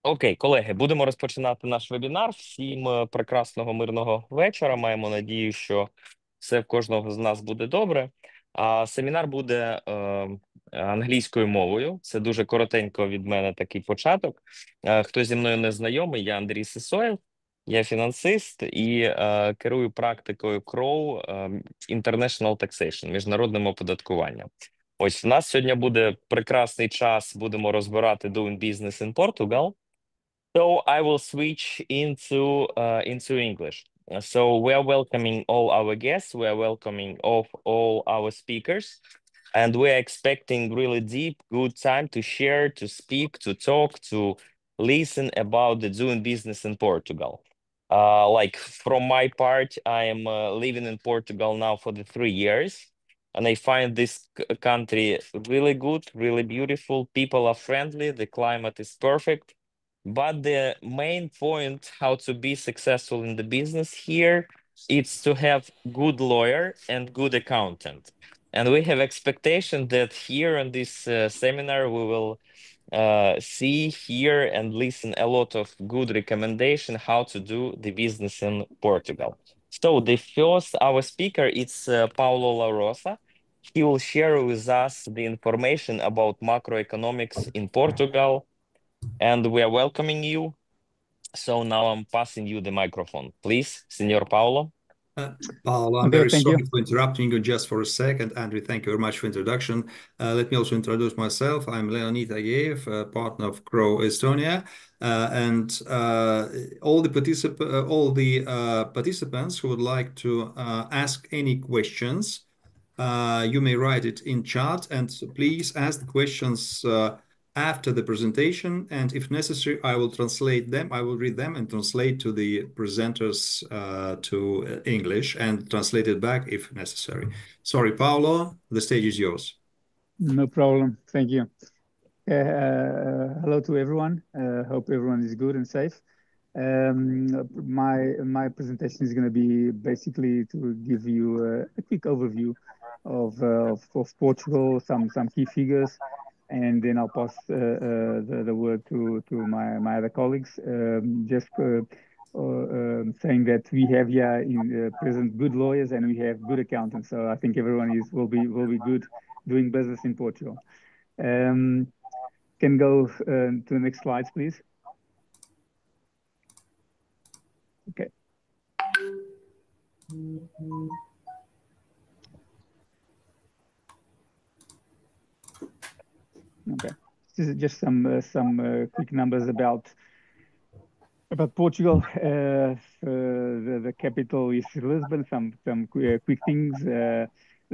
Окей, колеги, будемо розпочинати наш вебінар. Всім прекрасного мирного вечора. Маємо надію, що все в кожного з нас буде добре. Семінар буде англійською мовою. Це дуже коротенько від мене такий початок. Хто зі мною не знайомий, я Андрій Сисоєв, я фінансист і керую практикою Crowe International Taxation, міжнародним оподаткуванням. Ось в нас сьогодні буде прекрасний час. Будемо розбирати Doing Business in Portugal. So I will switch into English. So we are welcoming all our guests. We are welcoming all our speakers, and we are expecting really deep, good time to share, to speak, to talk, to listen about the doing business in Portugal. Like from my part, I am living in Portugal now for the 3 years, and I find this country really good, really beautiful. People are friendly. The climate is perfect. But the main point how to be successful in the business here is to have good lawyer and good accountant. And we have expectation that here in this seminar we will see, hear, and listen a lot of good recommendation how to do the business in Portugal. So the first, our speaker, it's Paulo La Rosa. He will share with us the information about macroeconomics in Portugal, and we are welcoming you. So now I'm passing you the microphone. Please, Senor Paulo. Paolo, I'm very sorry for interrupting you just for a second. Andrew, thank you very much for introduction. Let me also introduce myself. I'm Leonid Ayev, partner of Crowe Estonia, and all the participants who would like to ask any questions, you may write it in chat, and please ask the questions after the presentation, and if necessary, I will translate them. I will read them and translate to the presenters to English and translate it back if necessary. Sorry, Paolo, the stage is yours. No problem. Thank you. Hello to everyone. Hope everyone is good and safe. My presentation is going to be basically to give you a quick overview of Portugal, some key figures, and then I'll pass the word to my other colleagues. Saying that we have here in present good lawyers and we have good accountants, so I think everyone will be good doing business in Portugal. Can go to the next slides, please. Okay. Okay. This is just some quick numbers about Portugal. The capital is Lisbon. Some quick things. The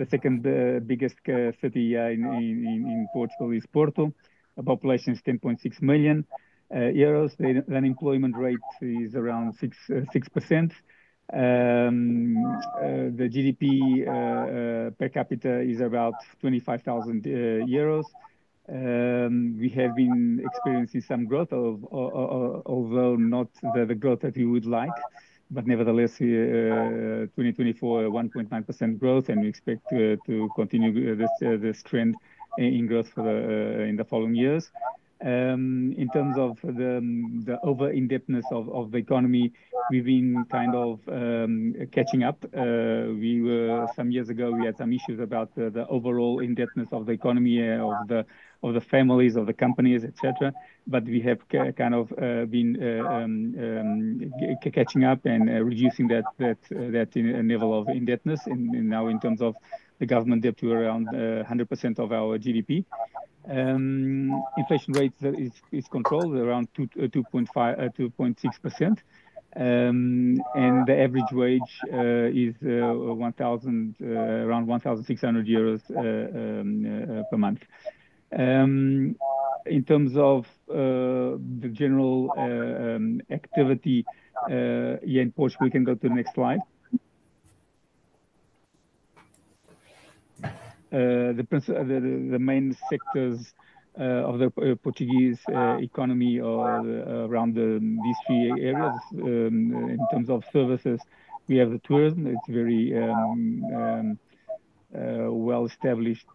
second biggest city in Portugal is Porto. The population is 10.6 million euros. The unemployment rate is around 6%. The GDP per capita is about 25,000 euros. We have been experiencing some growth, although not the growth that we would like, but nevertheless, 2024 1.9% growth, and we expect to continue this trend in growth in the following years. In terms of the over-indebtedness of the economy, we've been kind of catching up. Some years ago, we had some issues about the overall indebtedness of the economy, of the families, of the companies, etc. But we have kind of been catching up and reducing that level of indebtedness. And now, in terms of the government debt, to around 100% of our GDP. Inflation rate is controlled around 2.6%. And the average wage is around 1,600 euros per month. In terms of the general activity here in Portugal, we can go to the next slide. The main sectors of the Portuguese economy are around these three areas. In terms of services, we have the tourism. It's very well-established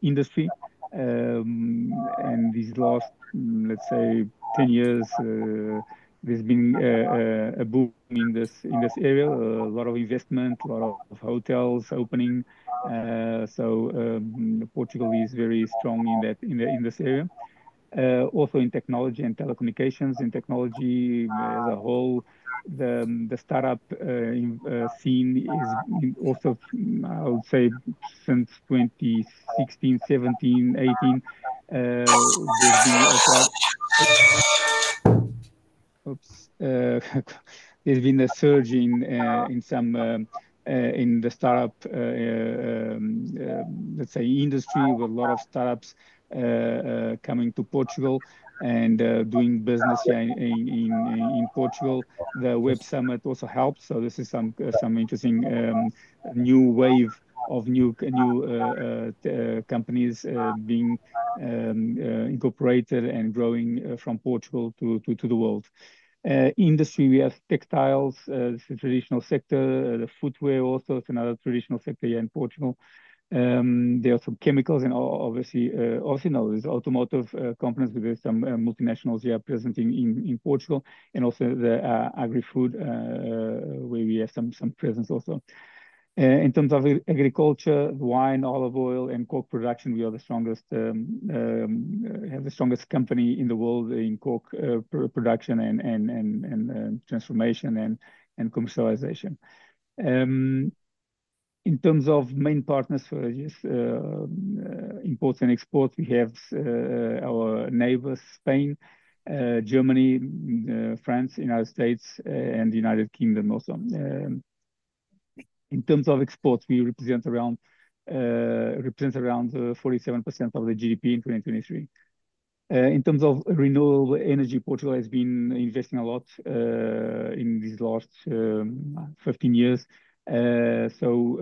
industry. And these last, let's say, 10 years, there's been a boom in this area. A lot of investment, a lot of hotels opening. So Portugal is very strong in that in this area. Also in technology and telecommunications. In technology as a whole, the startup scene is also, I would say, since 2016, 17, 18. There's been quite. Oops. There's been a surge in some in the startup let's say industry, with a lot of startups coming to Portugal and doing business here in Portugal. The Web Summit also helped. So this is some interesting new wave of new companies being incorporated and growing from Portugal to the world. Industry, we have textiles, it's a traditional sector. The footwear also is another traditional sector here in Portugal. There are some chemicals, and obviously no, there's automotive components, but there's some multinationals here present in Portugal, and also the agri-food, where we have some presence also. In terms of agriculture, wine, olive oil, and cork production, we are the strongest, have the strongest company in the world in cork production and transformation and commercialization. In terms of main partners for imports and exports, we have our neighbors, Spain, Germany, France, United States, and the United Kingdom also. In terms of exports, we represent around 47% of the GDP in 2023. In terms of renewable energy, Portugal has been investing a lot in these last 15 years. So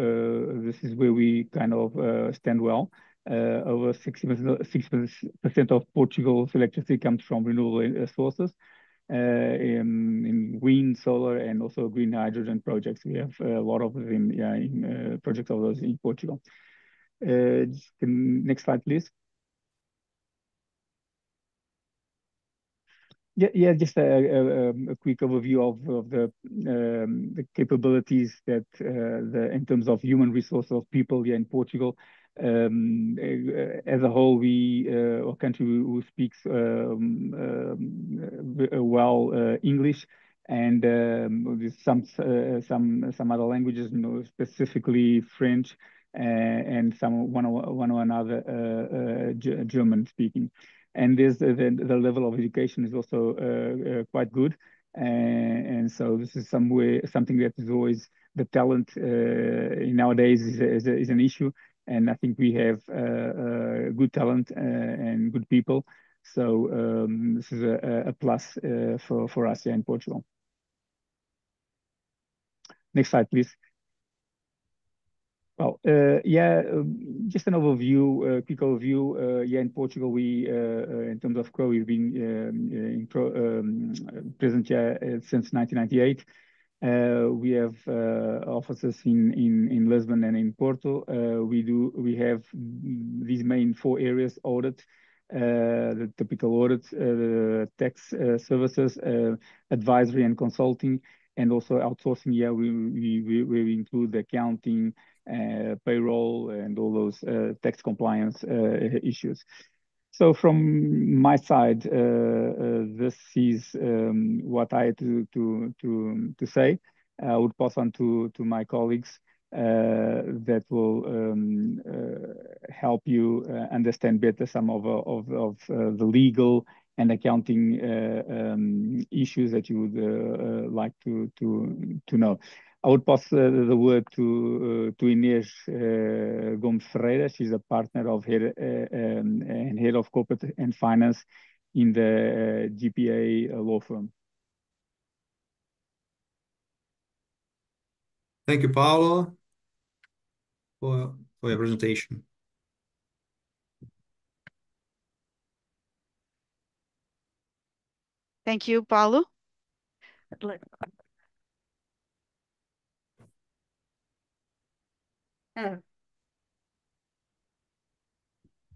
this is where we kind of stand well. Over 60% of Portugal's electricity comes from renewable sources. In wind, solar, and also green hydrogen projects. We have a lot of them in projects of those in Portugal. Next slide, please. Yeah, just a quick overview of the capabilities that in terms of human resources of people here in Portugal. As a whole, we a country who speaks well English, and some other languages, specifically French, and one or another German speaking. And there's the level of education is also quite good, and so this is something that is always the talent nowadays is an issue. And I think we have good talent and good people. So this is a plus for us here in Portugal. Next slide, please. Well, just an overview, quick overview. Yeah, in Portugal, we, in terms of Crowe, we've been present here since 1998. We have offices in Lisbon and in Porto. We have these main 4 areas: audit, the typical audits, tax services, advisory and consulting, and also outsourcing. Yeah, we include the accounting, payroll, and all those tax compliance issues. So from my side, this is what I had to say. I would pass on to my colleagues that will help you understand better some of the legal and accounting issues that you would like to know. I would pass the word to Inês Gomes Ferreira. She's a partner of head of corporate and finance in the GPA law firm. Thank you, Paulo, for your presentation. Thank you, Paulo.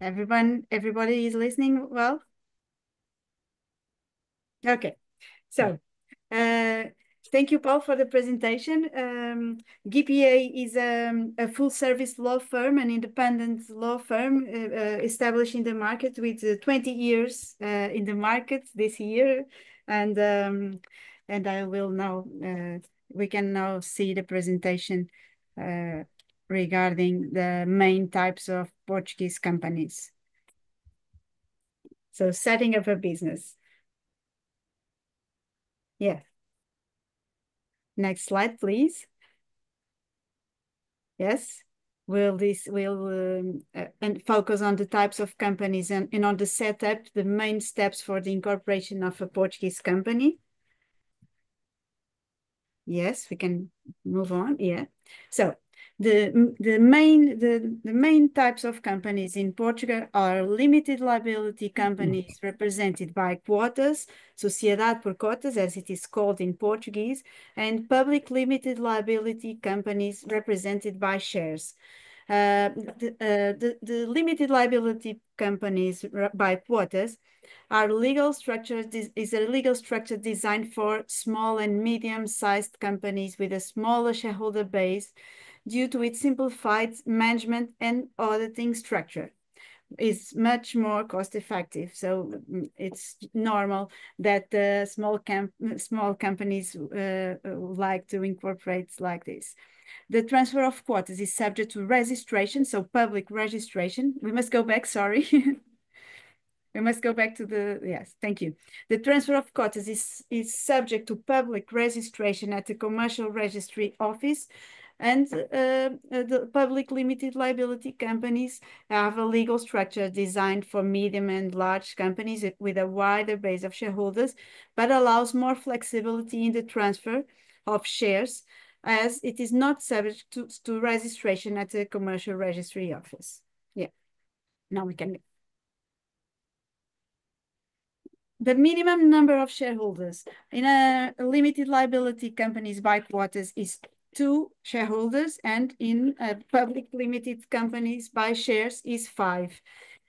Everybody is listening well? Okay, so thank you, Paul, for the presentation. GPA is a full-service law firm, an independent law firm established in the market with 20 years in the market this year, and I will now we can now see the presentation regarding the main types of Portuguese companies. So setting up a business. Yes. Next slide, please. Yes. We'll and focus on the types of companies and on the setup, the main steps for the incorporation of a Portuguese company. Yes, we can move on. Yeah. So the main types of companies in Portugal are limited liability companies represented by quotas, sociedade por cotas, as it is called in Portuguese, and public limited liability companies represented by shares. The limited liability companies by quotas are legal structures. Is a legal structure designed for small and medium-sized companies with a smaller shareholder base due to its simplified management and auditing structure. Is much more cost-effective, so it's normal that small companies like to incorporate like this. The transfer of quotas is subject to registration, so public registration. We must go back, sorry. We must go back to the, yes, thank you. The transfer of quotas is subject to public registration at the commercial registry office, and the public limited liability companies have a legal structure designed for medium and large companies with a wider base of shareholders, but allows more flexibility in the transfer of shares as it is not subject to registration at the commercial registry office. Yeah, now we can. The minimum number of shareholders in a limited liability companies by quotas is 2 shareholders, and in public limited companies by shares is 5.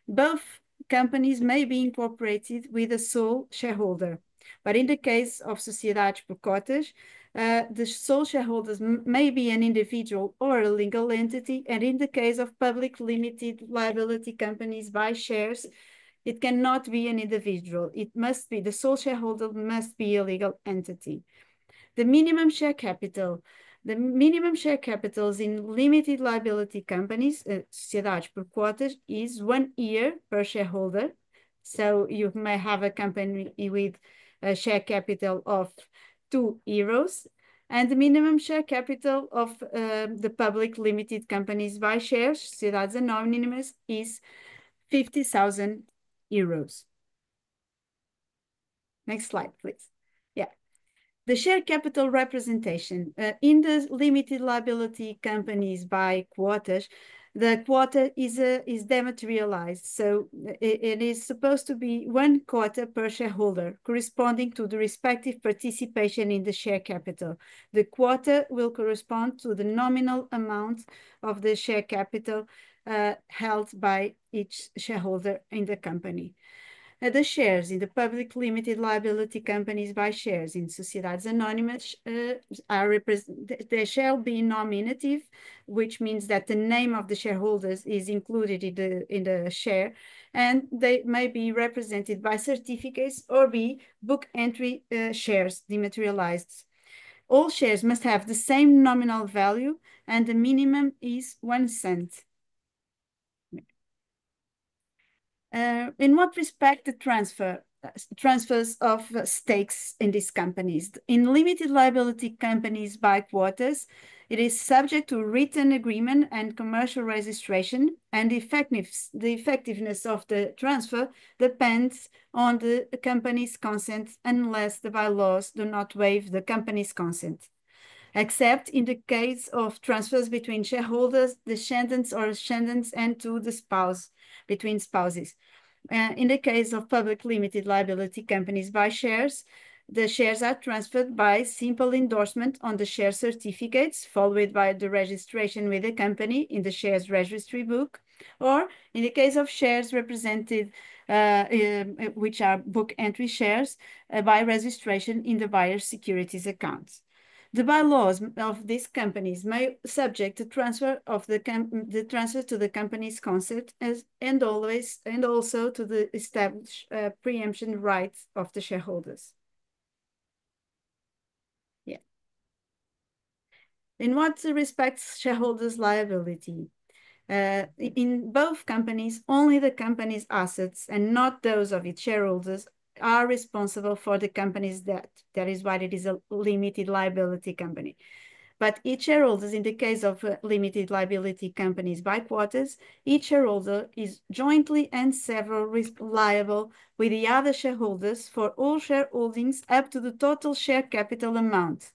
Both companies may be incorporated with a sole shareholder, but in the case of sociedades por cotas, the sole shareholders may be an individual or a legal entity, and in the case of public limited liability companies by shares, it cannot be an individual. It must be, the sole shareholder must be a legal entity. The minimum share capital. The minimum share capitals in limited liability companies, sociedades por cotas, is 1 year per shareholder. So you may have a company with a share capital of €2, and the minimum share capital of the public limited companies by shares, sociedades anónimas, is €50,000. Next slide, please. Yeah. The share capital representation in the limited liability companies by quotas, the quota is dematerialized. So it is supposed to be 1 quota per shareholder corresponding to the respective participation in the share capital. The quota will correspond to the nominal amount of the share capital held by each shareholder in the company. The shares in the public limited liability companies by shares in sociedades anónimas they shall be nominative, which means that the name of the shareholders is included in the share, and they may be represented by certificates or be book entry shares dematerialized. All shares must have the same nominal value, and the minimum is 1 cent. In what respect the transfers of stakes in these companies? In limited liability companies by quotas, it is subject to written agreement and commercial registration, and the effectiveness of the transfer depends on the company's consent unless the bylaws do not waive the company's consent, except in the case of transfers between shareholders, descendants or ascendants, and to the spouse, between spouses. In the case of public limited liability companies by shares, The shares are transferred by simple endorsement on the share certificates, followed by the registration with the company in the shares registry book, or in the case of shares represented, which are book entry shares, by registration in the buyer's securities accounts. The bylaws of these companies may subject the transfer of the transfer to the company's consent and also to the established preemption rights of the shareholders. Yeah. In what respects shareholders' liability? In both companies, only the company's assets and not those of its shareholders are responsible for the company's debt. That is why it is a limited liability company. But each shareholder, in the case of limited liability companies by quotas, each shareholder is jointly and severally liable with the other shareholders for all shareholdings up to the total share capital amount.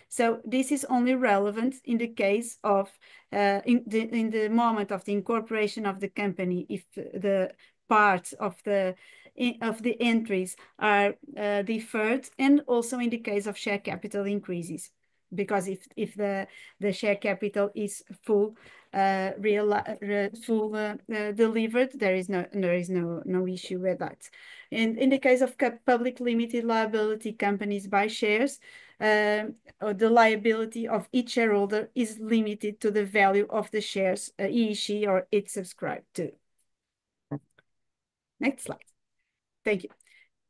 So this is only relevant in the case of, in the moment of the incorporation of the company, if the parts of the entries are deferred, and also in the case of share capital increases. Because if the share capital is full delivered, there is no issue with that. In the case of public limited liability companies by shares, the liability of each shareholder is limited to the value of the shares he, she, or it subscribed to. Next slide. Thank you.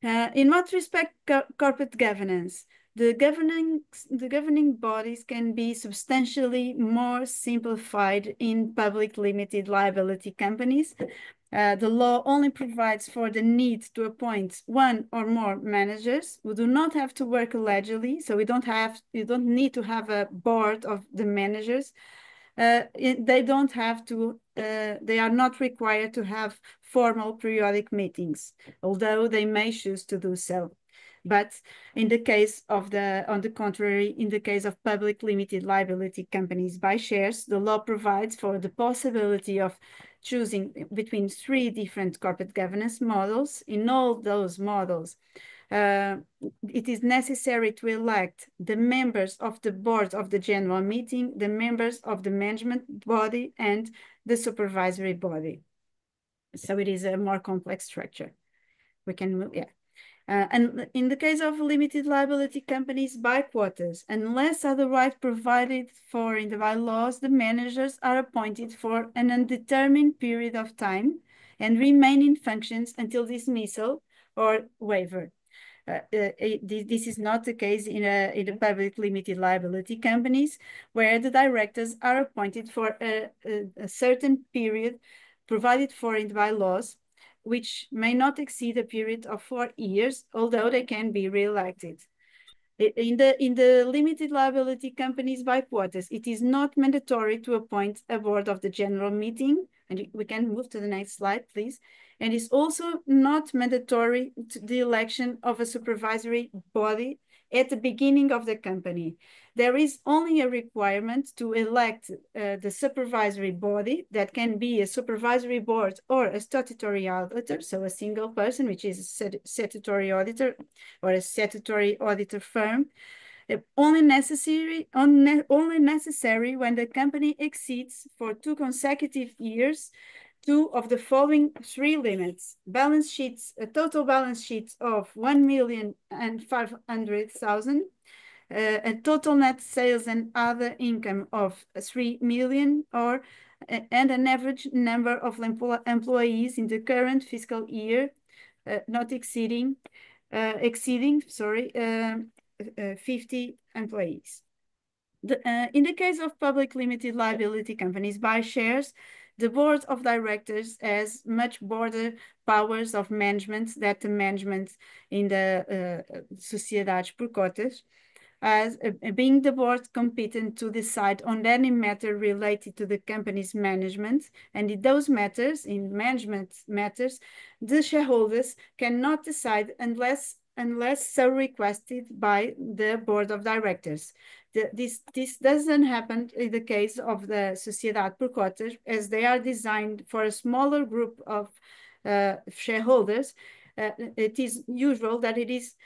In what respect corporate governance? The governing bodies can be substantially more simplified in public limited liability companies. The law only provides for the need to appoint one or more managers who do not have to work allegedly. So you don't need to have a board of the managers. They don't have to, they are not required to have formal periodic meetings, although they may choose to do so. But in the case of on the contrary, in the case of public limited liability companies by shares, the law provides for the possibility of choosing between 3 different corporate governance models. In all those models, it is necessary to elect the members of the board of the general meeting, the members of the management body, and the supervisory body. So it is a more complex structure. We can move, yeah. And in the case of limited liability companies by quotas, unless otherwise provided for in the bylaws, the managers are appointed for an undetermined period of time and remain in functions until dismissal or waiver. This is not the case in the public limited liability companies, where the directors are appointed for a certain period provided for in the bylaws, which may not exceed a period of 4 years, although they can be re-elected. In the limited liability companies by quotas, it is not mandatory to appoint a board of the general meeting, and we can move to the next slide, please. And it's also not mandatory to the election of a supervisory body at the beginning of the company. There is only a requirement to elect the supervisory body that can be a supervisory board or a statutory auditor, so a single person, which is a statutory auditor or a statutory auditor firm, only necessary when the company exceeds for 2 consecutive years 2 of the following 3 limits: balance sheets, a total balance sheet of 1,500,000, a total net sales and other income of 3 million, and an average number of employees in the current fiscal year not exceeding 50 employees. In the case of public limited liability companies by shares, the board of directors has much broader powers of management than the management in the sociedades por cotas, as being the board competent to decide on any matter related to the company's management. And in those matters, in management matters, the shareholders cannot decide unless so requested by the board of directors. This doesn't happen in the case of the sociedade por cotas, as they are designed for a smaller group of shareholders. It is usual that it is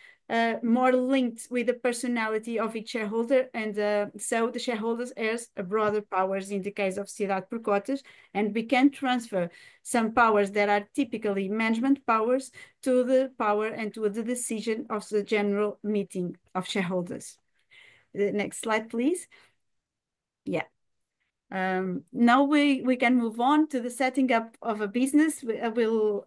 more linked with the personality of each shareholder, and so the shareholders has broader powers in the case of sociedade por cotas, and we can transfer some powers that are typically management powers to the power and to the decision of the general meeting of shareholders. The next slide, please. Yeah. Now we can move on to the setting up of a business. I will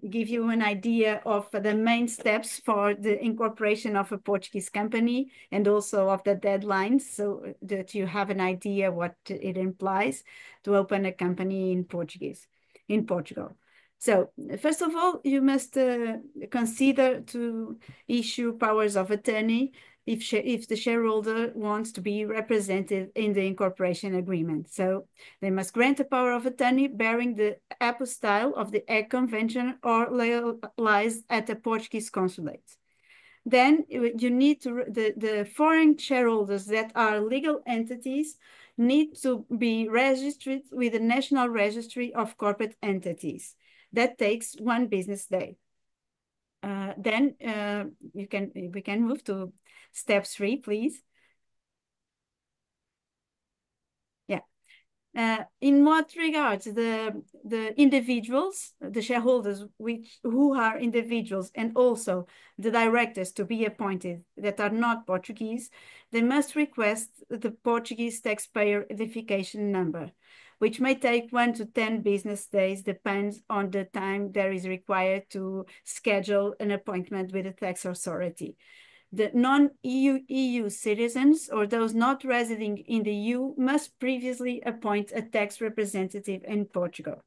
give you an idea of the main steps for the incorporation of a Portuguese company and also of the deadlines, so that you have an idea what it implies to open a company in Portugal. So first of all, you must consider to issue powers of attorney if the shareholder wants to be represented in the incorporation agreement. So they must grant a power of attorney bearing the apostille of the Hague Convention or legalized at a Portuguese consulate. Then you need to, the foreign shareholders that are legal entities need to be registered with the National Registry of Corporate Entities. That takes 1 business day. Then we can move to step 3, please. Yeah. In what regards the individuals, the shareholders who are individuals, and also the directors to be appointed that are not Portuguese, they must request the Portuguese taxpayer identification number, which may take 1 to 10 business days, depends on the time that is required to schedule an appointment with the tax authority. The non-EU citizens or those not residing in the EU must previously appoint a tax representative in Portugal.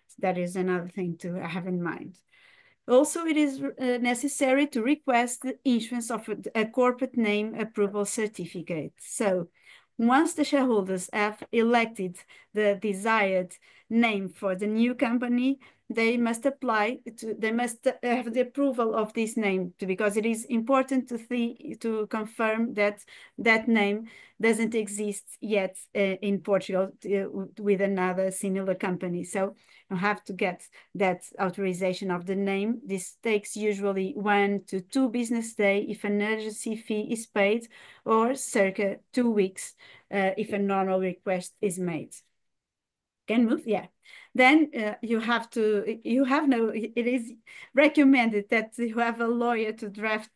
So that is another thing to have in mind. Also, it is necessary to request the issuance of a corporate name approval certificate. So once the shareholders have elected the desired name for the new company, they must they must have the approval of this name, because it is important to confirm that that name doesn't exist yet in Portugal with another similar company. So you have to get that authorization of the name. This takes usually 1 to 2 business days if an urgency fee is paid, or circa 2 weeks if a normal request is made. Can move, yeah. Then it is recommended that you have a lawyer to draft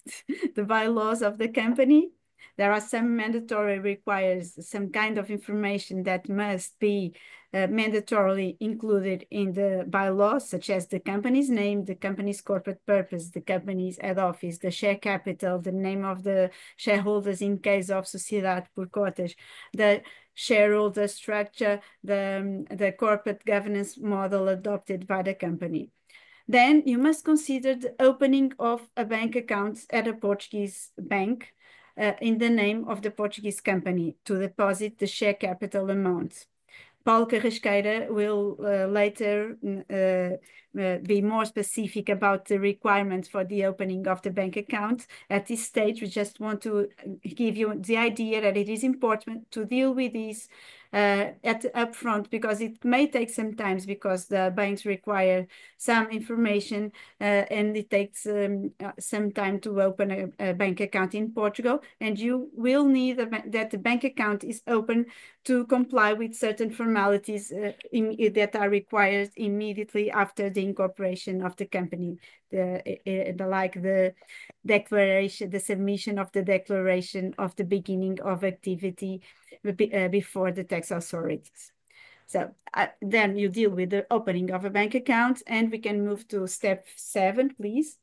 the bylaws of the company. There are some mandatory requires some kind of information that must be mandatorily included in the bylaws, such as the company's name, the company's corporate purpose, the company's head office, the share capital, the name of the shareholders in case of sociedade por cotas, the shareholder structure, the corporate governance model adopted by the company. Then you must consider the opening of a bank account at a Portuguese bank in the name of the Portuguese company to deposit the share capital amount. Paulo Carrasqueira will later be more specific about the requirements for the opening of the bank account. At this stage, we just want to give you the idea that it is important to deal with these upfront, because it may take some time, because the banks require some information and it takes some time to open a bank account in Portugal, and you will need that the bank account is open to comply with certain formalities that are required immediately after the incorporation of the company, like the declaration, the submission of the declaration of the beginning of activity before the tax authorities. So then you deal with the opening of a bank account, and we can move to step 7, please,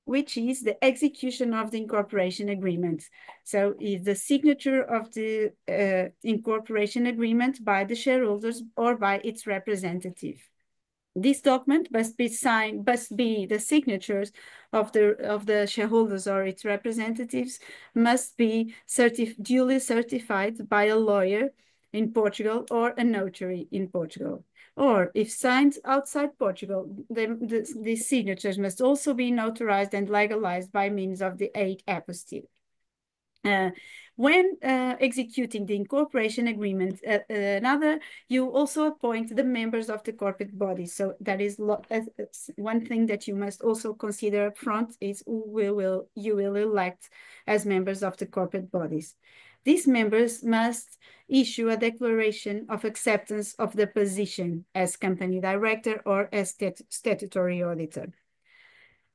which is the execution of the incorporation agreement. So is the signature of the incorporation agreement by the shareholders or by its representative. This document must be the signatures of the shareholders or its representatives must be duly certified by a lawyer in Portugal or a notary in Portugal. Or if signed outside Portugal, these signatures must also be notarized and legalized by means of the Hague apostille. When executing the incorporation agreement, you also appoint the members of the corporate body. So that is one thing that you must also consider up front is who you will elect as members of the corporate bodies. These members must issue a declaration of acceptance of the position as company director or as statutory auditor.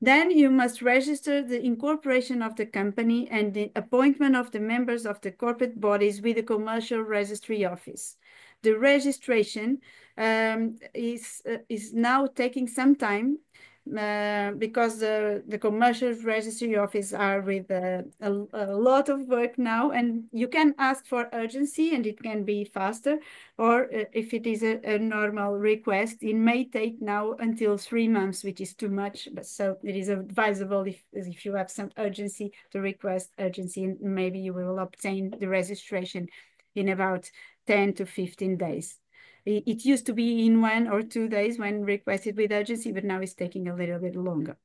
Then you must register the incorporation of the company and the appointment of the members of the corporate bodies with the Commercial Registry Office. The registration is now taking some time because the Commercial Registry Office are with a lot of work now, and you can ask for urgency and it can be faster, or if it is a normal request, it may take now until 3 months, which is too much. But so it is advisable if you have some urgency to request urgency, and maybe you will obtain the registration in about 10 to 15 days. It used to be in 1 or 2 days when requested with urgency, but now it's taking a little bit longer.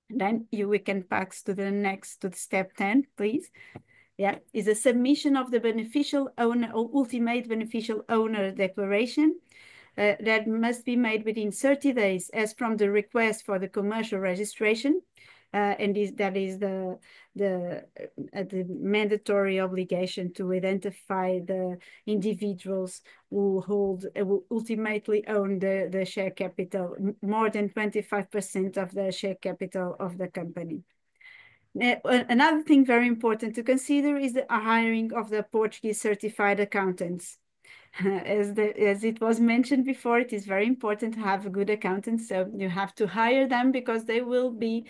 Then we can pass to the step 10, please. Yeah, is a submission of the beneficial owner or ultimate beneficial owner declaration that must be made within 30 days as from the request for the commercial registration. And that is the mandatory obligation to identify the individuals who ultimately own the share capital, more than 25% of the share capital of the company. Another thing very important to consider is the hiring of the Portuguese certified accountants. As it was mentioned before, it is very important to have good accountants. So you have to hire them because they will be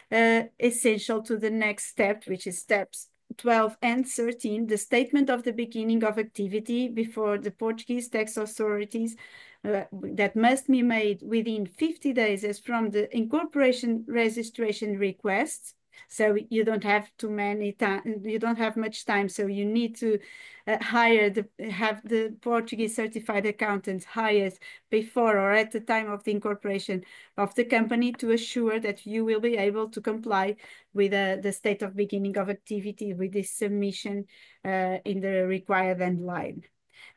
essential to the next step, which is steps 12 and 13, the statement of the beginning of activity before the Portuguese tax authorities that must be made within 50 days as from the incorporation registration request. So you don't have you don't have much time. So you need to have the Portuguese certified accountants hired before or at the time of the incorporation of the company to assure that you will be able to comply with the state of beginning of activity with this submission in the required deadline.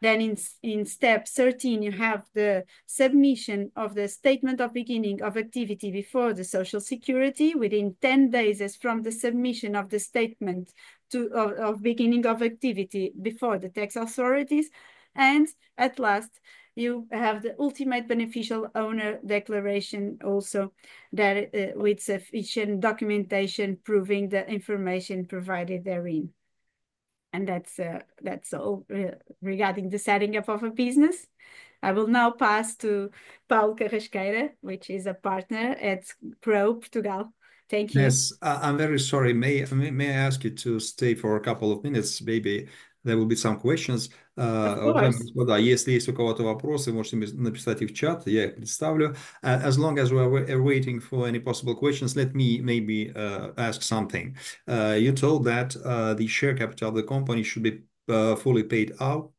Then in step 13, you have the submission of the statement of beginning of activity before the Social Security within 10 days as from the submission of the statement of beginning of activity before the tax authorities. And at last, you have the ultimate beneficial owner declaration also that with sufficient documentation proving the information provided therein. And that's all regarding the setting up of a business. I will now pass to Paulo Carrasqueira, which is a partner at Crowe, Portugal. Thank you. Yes, I'm very sorry. May I ask you to stay for a couple of minutes? Maybe there will be some questions. Господа, если есть у кого-то вопросы, можете написать их в чат, я их представлю. As long as we are waiting for any possible questions, let me maybe ask something. You told that the share capital of the company should be fully paid out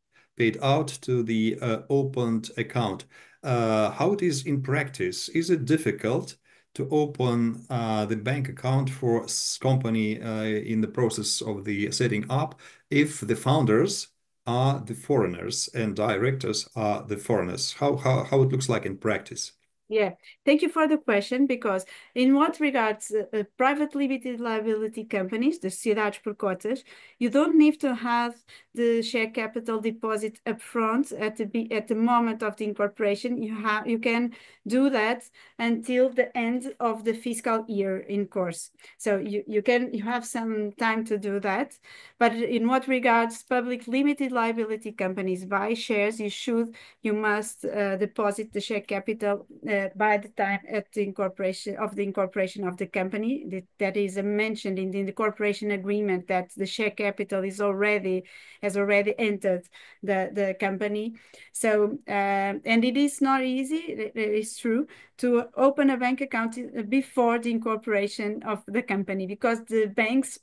to the opened account. How it is in practice? Is it difficult to open the bank account for company in the process of the setting up if the founders are the foreigners and directors are the foreigners? How it looks like in practice? Yeah, thank you for the question, because in what regards private limited liability companies, the sociedades por cotas, you don't need to have the share capital deposit upfront at the moment of the incorporation. You can do that until the end of the fiscal year in course. So you have some time to do that. But in what regards public limited liability companies buy shares, you must deposit the share capital by the time at the incorporation of the company. That is mentioned in the incorporation agreement that the share capital has already entered the company. So and it is not easy, it is true, to open a bank account before the incorporation of the company, because the banks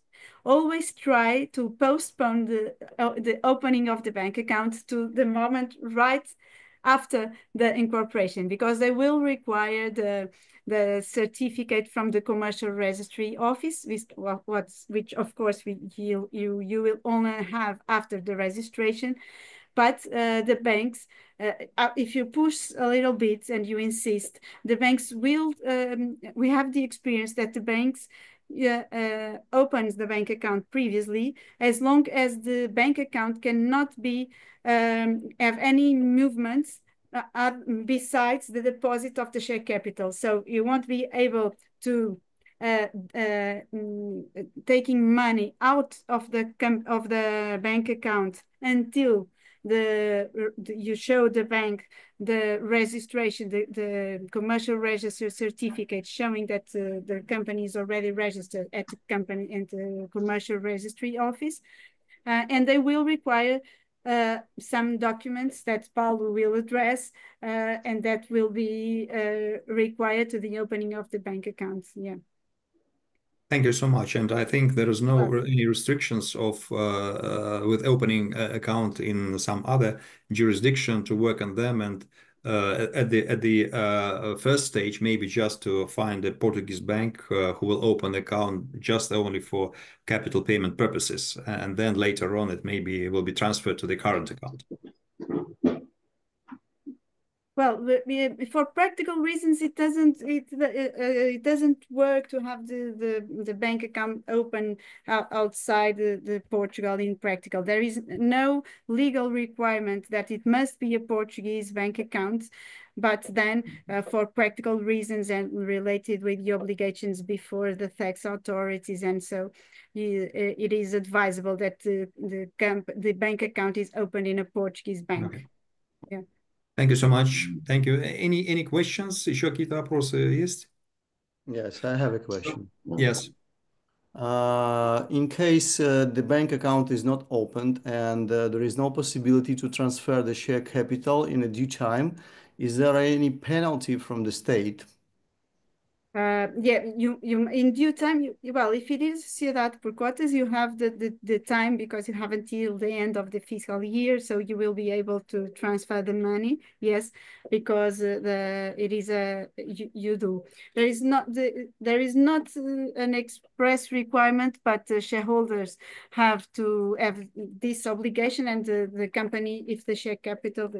always try to postpone the opening of the bank account to the moment right after the incorporation, because they will require the the certificate from the commercial registry office, which of course you will only have after the registration. But the banks, if you push a little bit and you insist, the banks will, we have the experience that the banks opens the bank account previously, as long as the bank account cannot be, have any movements besides the deposit of the share capital. So you won't be able to taking money out of the bank account until you show the bank the registration, the commercial register certificate showing that the company is already registered at the commercial registry office, and they will require some documents that Paulo will address, and that will be required to the opening of the bank accounts. Yeah. Thank you so much. And I think there is no any restrictions of with opening an account in some other jurisdiction to work on them. And at the first stage, maybe just to find a Portuguese bank who will open the account just only for capital payment purposes, and then later on it maybe will be transferred to the current account. Well, for practical reasons, it doesn't work to have the bank account open outside the Portugal in practical. There is no legal requirement that it must be a Portuguese bank account, but then for practical reasons and related with the obligations before the tax authorities, and so it is advisable that the bank account is opened in a Portuguese bank. Okay. Yeah. Thank you so much. Thank you. Any questions? Еще какие-то вопросы есть? Yes, I have a question. Yes. In case the bank account is not opened and there is no possibility to transfer the share capital in a due time, is there any penalty from the state? Yeah, you in due time, well, if it is Sociedade por Cotas, you have the time, because you have until the end of the fiscal year, so you will be able to transfer the money. Yes, because it is you do. There is not an express requirement, but the shareholders have to have this obligation, and the company, if the share capital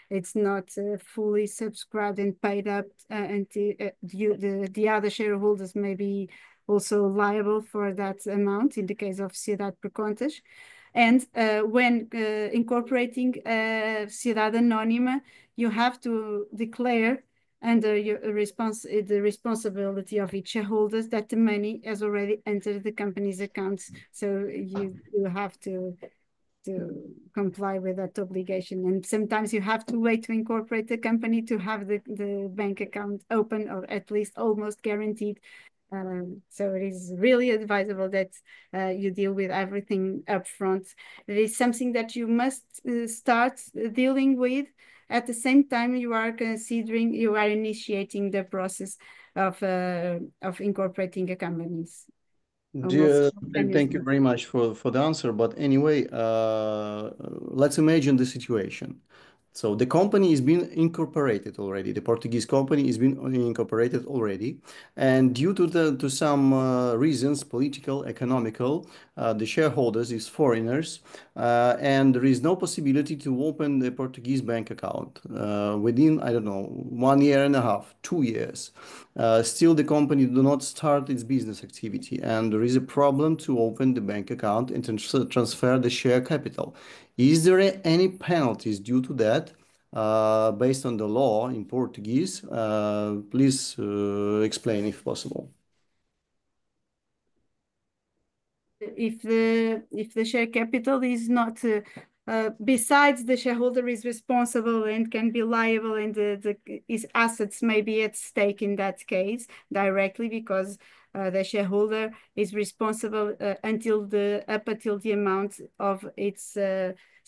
it's not fully subscribed and paid up, and the other shareholders may be also liable for that amount in the case of Sociedade por Contas. And when incorporating Sociedade Anónima, you have to declare under the responsibility of each shareholder that the money has already entered the company's accounts. So you have to comply with that obligation, and sometimes you have to wait to incorporate the company to have the bank account open, or at least almost guaranteed. So it is really advisable that you deal with everything up front. It is something that you must start dealing with at the same time you are initiating the process of incorporating a companies. Thank you very much for the answer. But anyway, let's imagine the situation. So the company is being incorporated already. The Portuguese company is being incorporated already, and due to some reasons, political, economical, the shareholders is foreigners, and there is no possibility to open the Portuguese bank account within, I don't know, 1 year and a half, 2 years. Still, the company do not start its business activity, and there is a problem to open the bank account and transfer the share capital. Is there any penalties due to that based on the law in Portuguese? Please explain if possible. If the share capital is not, besides the shareholder is responsible and can be liable, and his assets may be at stake in that case directly, because the shareholder is responsible up until the amount of its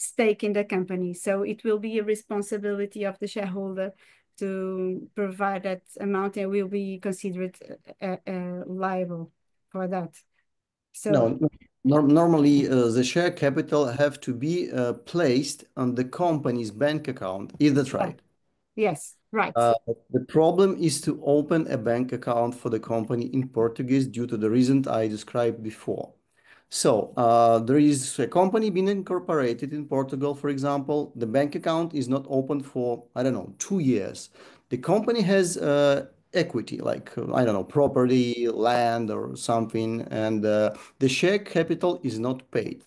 stake in the company. So it will be a responsibility of the shareholder to provide that amount, and will be considered liable for that. So normally the share capital have to be placed on the company's bank account. Is that right? Yes. Right. The problem is to open a bank account for the company in Portuguese due to the reason I described before. So there is a company being incorporated in Portugal, for example. The bank account is not open for, I don't know, 2 years. The company has equity, like, I don't know, property, land or something, and the share capital is not paid.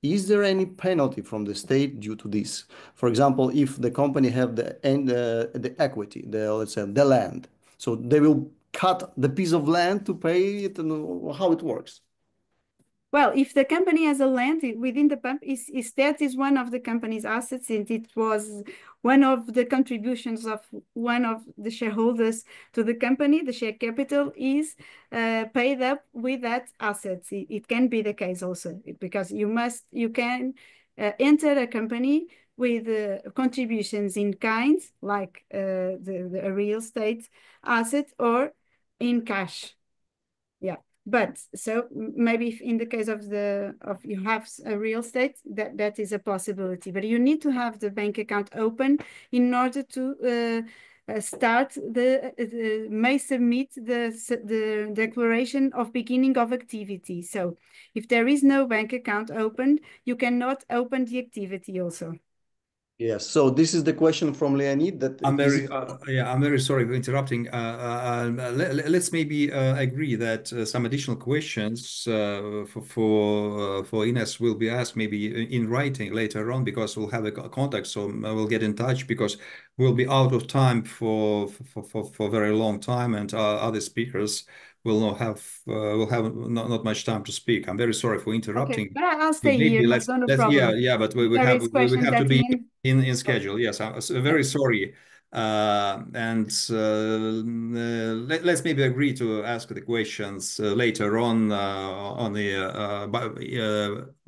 Is there any penalty from the state due to this? For example, if the company have the equity, let's say the land, so they will cut the piece of land to pay it, and how it works? Well, if the company has a land within the pump, that is one of the company's assets, and it was one of the contributions of one of the shareholders to the company. The share capital is paid up with that asset. It can be the case also, because you can enter a company with contributions in kind, like the real estate asset, or in cash. Yeah. But so maybe if in the case of you have a real estate, that is a possibility. But you need to have the bank account open in order to start may submit the declaration of beginning of activity. So if there is no bank account opened, you cannot open the activity also. Yes, so this is the question from Leonid that I'm very sorry for interrupting. Let's maybe agree that some additional questions for Ines will be asked maybe in writing later on, because we'll have a contact, so we'll get in touch, because we'll be out of time for a very long time, and other speakers will have not much time to speak. I'm very sorry for interrupting. Okay, but I'll stay here. Let's, no problem. Yeah, but we have to be in schedule. Yes, I'm very sorry. Let's maybe agree to ask the questions later on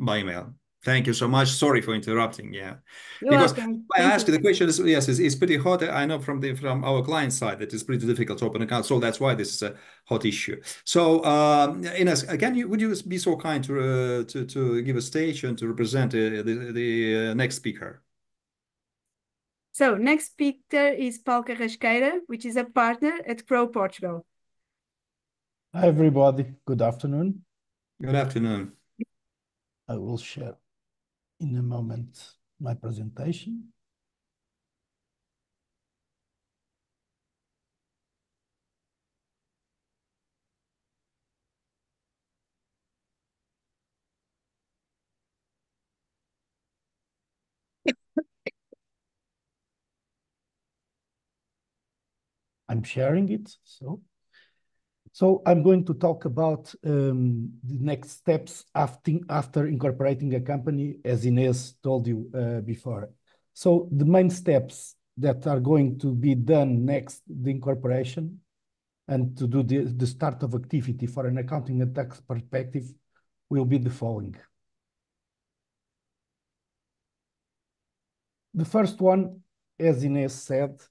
by email. Thank you so much. Sorry for interrupting. Yeah, You're welcome. I ask the question is, yes, it's pretty hot. I know from our client side that it's pretty difficult to open an account, so that's why this is a hot issue. So, Ines, would you be so kind to give a stage and to represent the next speaker? So next speaker is Paul Carrasqueira, which is a partner at Crowe, Portugal. Hi, everybody. Good afternoon. Good afternoon. I will share in a moment my presentation. I'm sharing it. So I'm going to talk about the next steps after incorporating a company, as Ines told you before. So the main steps that are going to be done next, the incorporation, and to do the start of activity for an accounting and tax perspective, will be the following. The first one, as Ines said,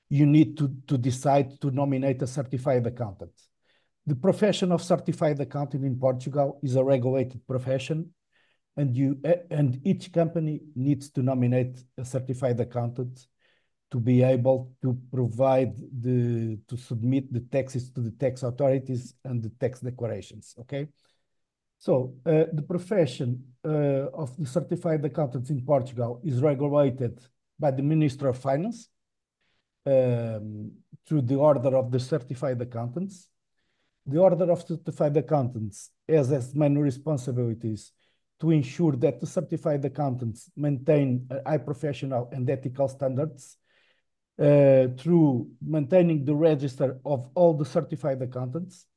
you need to decide to nominate a certified accountant. The profession of certified accountant in Portugal is a regulated profession, and each company needs to nominate a certified accountant to be able to to submit the taxes to the tax authorities and the tax declarations, okay? So the profession of the certified accountants in Portugal is regulated by the Minister of Finance through the order of the certified accountants. The order of certified accountants has as main responsibilities to ensure that the certified accountants maintain high professional and ethical standards through maintaining the register of all the certified accountants,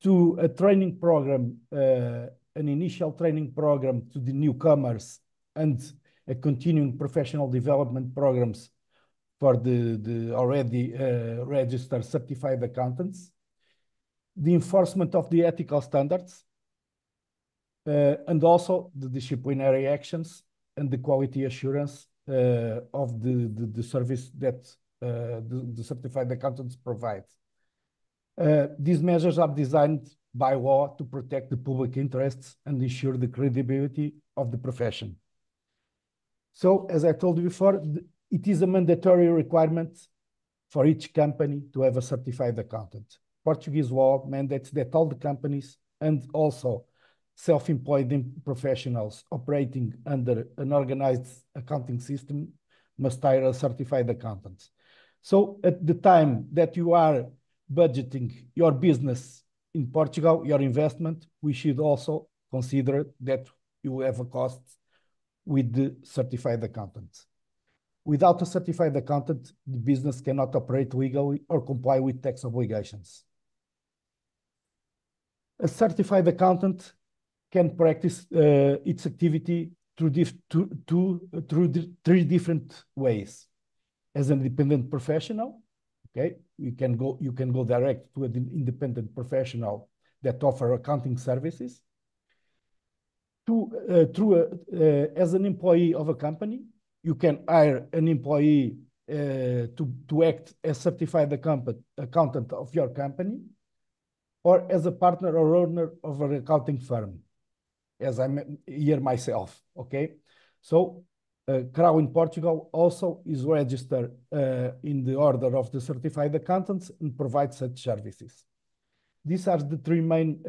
to a training program, an initial training program to the newcomers, and a continuing professional development programs for the already registered certified accountants, the enforcement of the ethical standards, and also the disciplinary actions and the quality assurance of the service that the certified accountants provide. These measures are designed by law to protect the public interests and ensure the credibility of the profession. So, as I told you before, it is a mandatory requirement for each company to have a certified accountant. Portuguese law mandates that all the companies and also self-employed professionals operating under an organized accounting system must hire a certified accountant. So at the time that you are budgeting your business in Portugal, your investment, we should also consider that you have a cost with the certified accountant. Without a certified accountant, the business cannot operate legally or comply with tax obligations. A certified accountant can practice its activity through three different ways. As an independent professional, okay, you can go direct to an independent professional that offer accounting services. As an employee of a company, you can hire an employee to act as certified accountant of your company, or as a partner or owner of an accounting firm, as I'm here myself, okay? So Crowe in Portugal also is registered in the order of the certified accountants and provides such services. These are the three main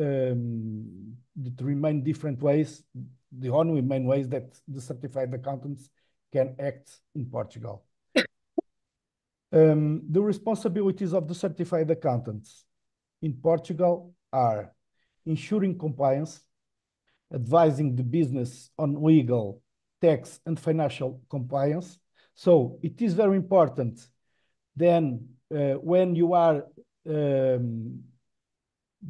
different ways, the only main ways that the certified accountants can act in Portugal. The responsibilities of the certified accountants in Portugal are ensuring compliance, advising the business on legal, tax, and financial compliance. So it is very important then when you are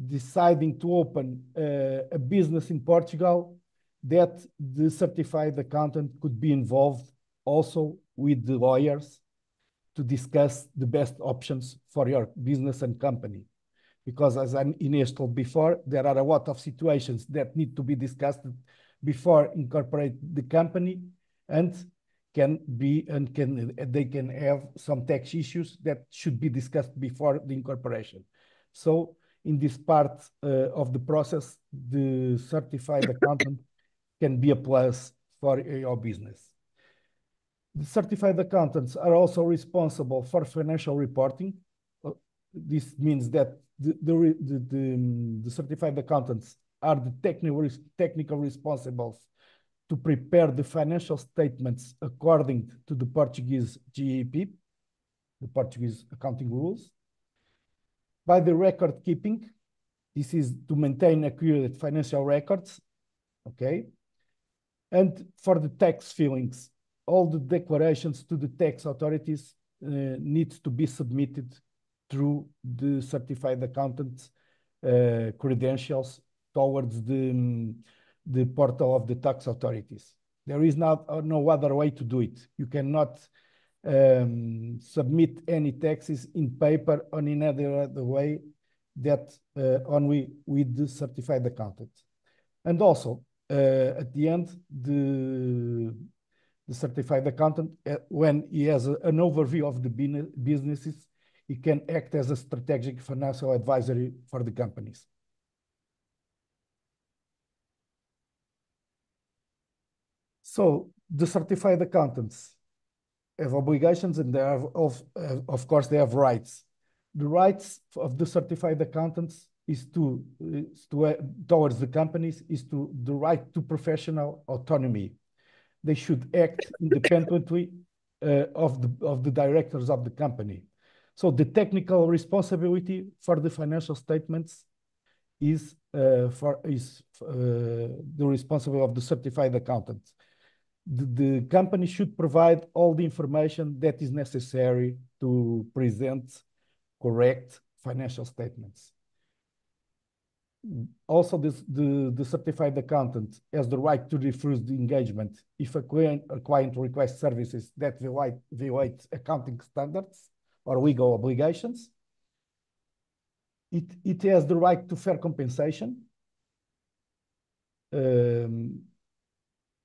deciding to open a business in Portugal, that the certified accountant could be involved also with the lawyers to discuss the best options for your business and company. Because as I initiated before, there are a lot of situations that need to be discussed before incorporate the company, and they can have some tax issues that should be discussed before the incorporation. So in this part of the process, the certified accountant can be a plus for your business. The certified accountants are also responsible for financial reporting. This means that the certified accountants are the technical responsibles to prepare the financial statements according to the Portuguese GAAP, the Portuguese accounting rules. By the record keeping, this is to maintain accurate financial records, okay? And for the tax filings, all the declarations to the tax authorities need to be submitted through the certified accountant's credentials towards the portal of the tax authorities. There is no other way to do it. You cannot submit any taxes in paper or in any other way that only with the certified accountant. And also, at the end, the certified accountant, when he has an overview of the businesses, he can act as a strategic financial advisory for the companies. So the certified accountants have obligations, and they have, of course, they have rights. The rights of the certified accountants is towards the companies is the right to professional autonomy. They should act independently of the directors of the company. So the technical responsibility for the financial statements is the responsibility of the certified accountant. The company should provide all the information that is necessary to present correct financial statements. Also, the certified accountant has the right to refuse the engagement if a client requests services that violate accounting standards or legal obligations. It has the right to fair compensation.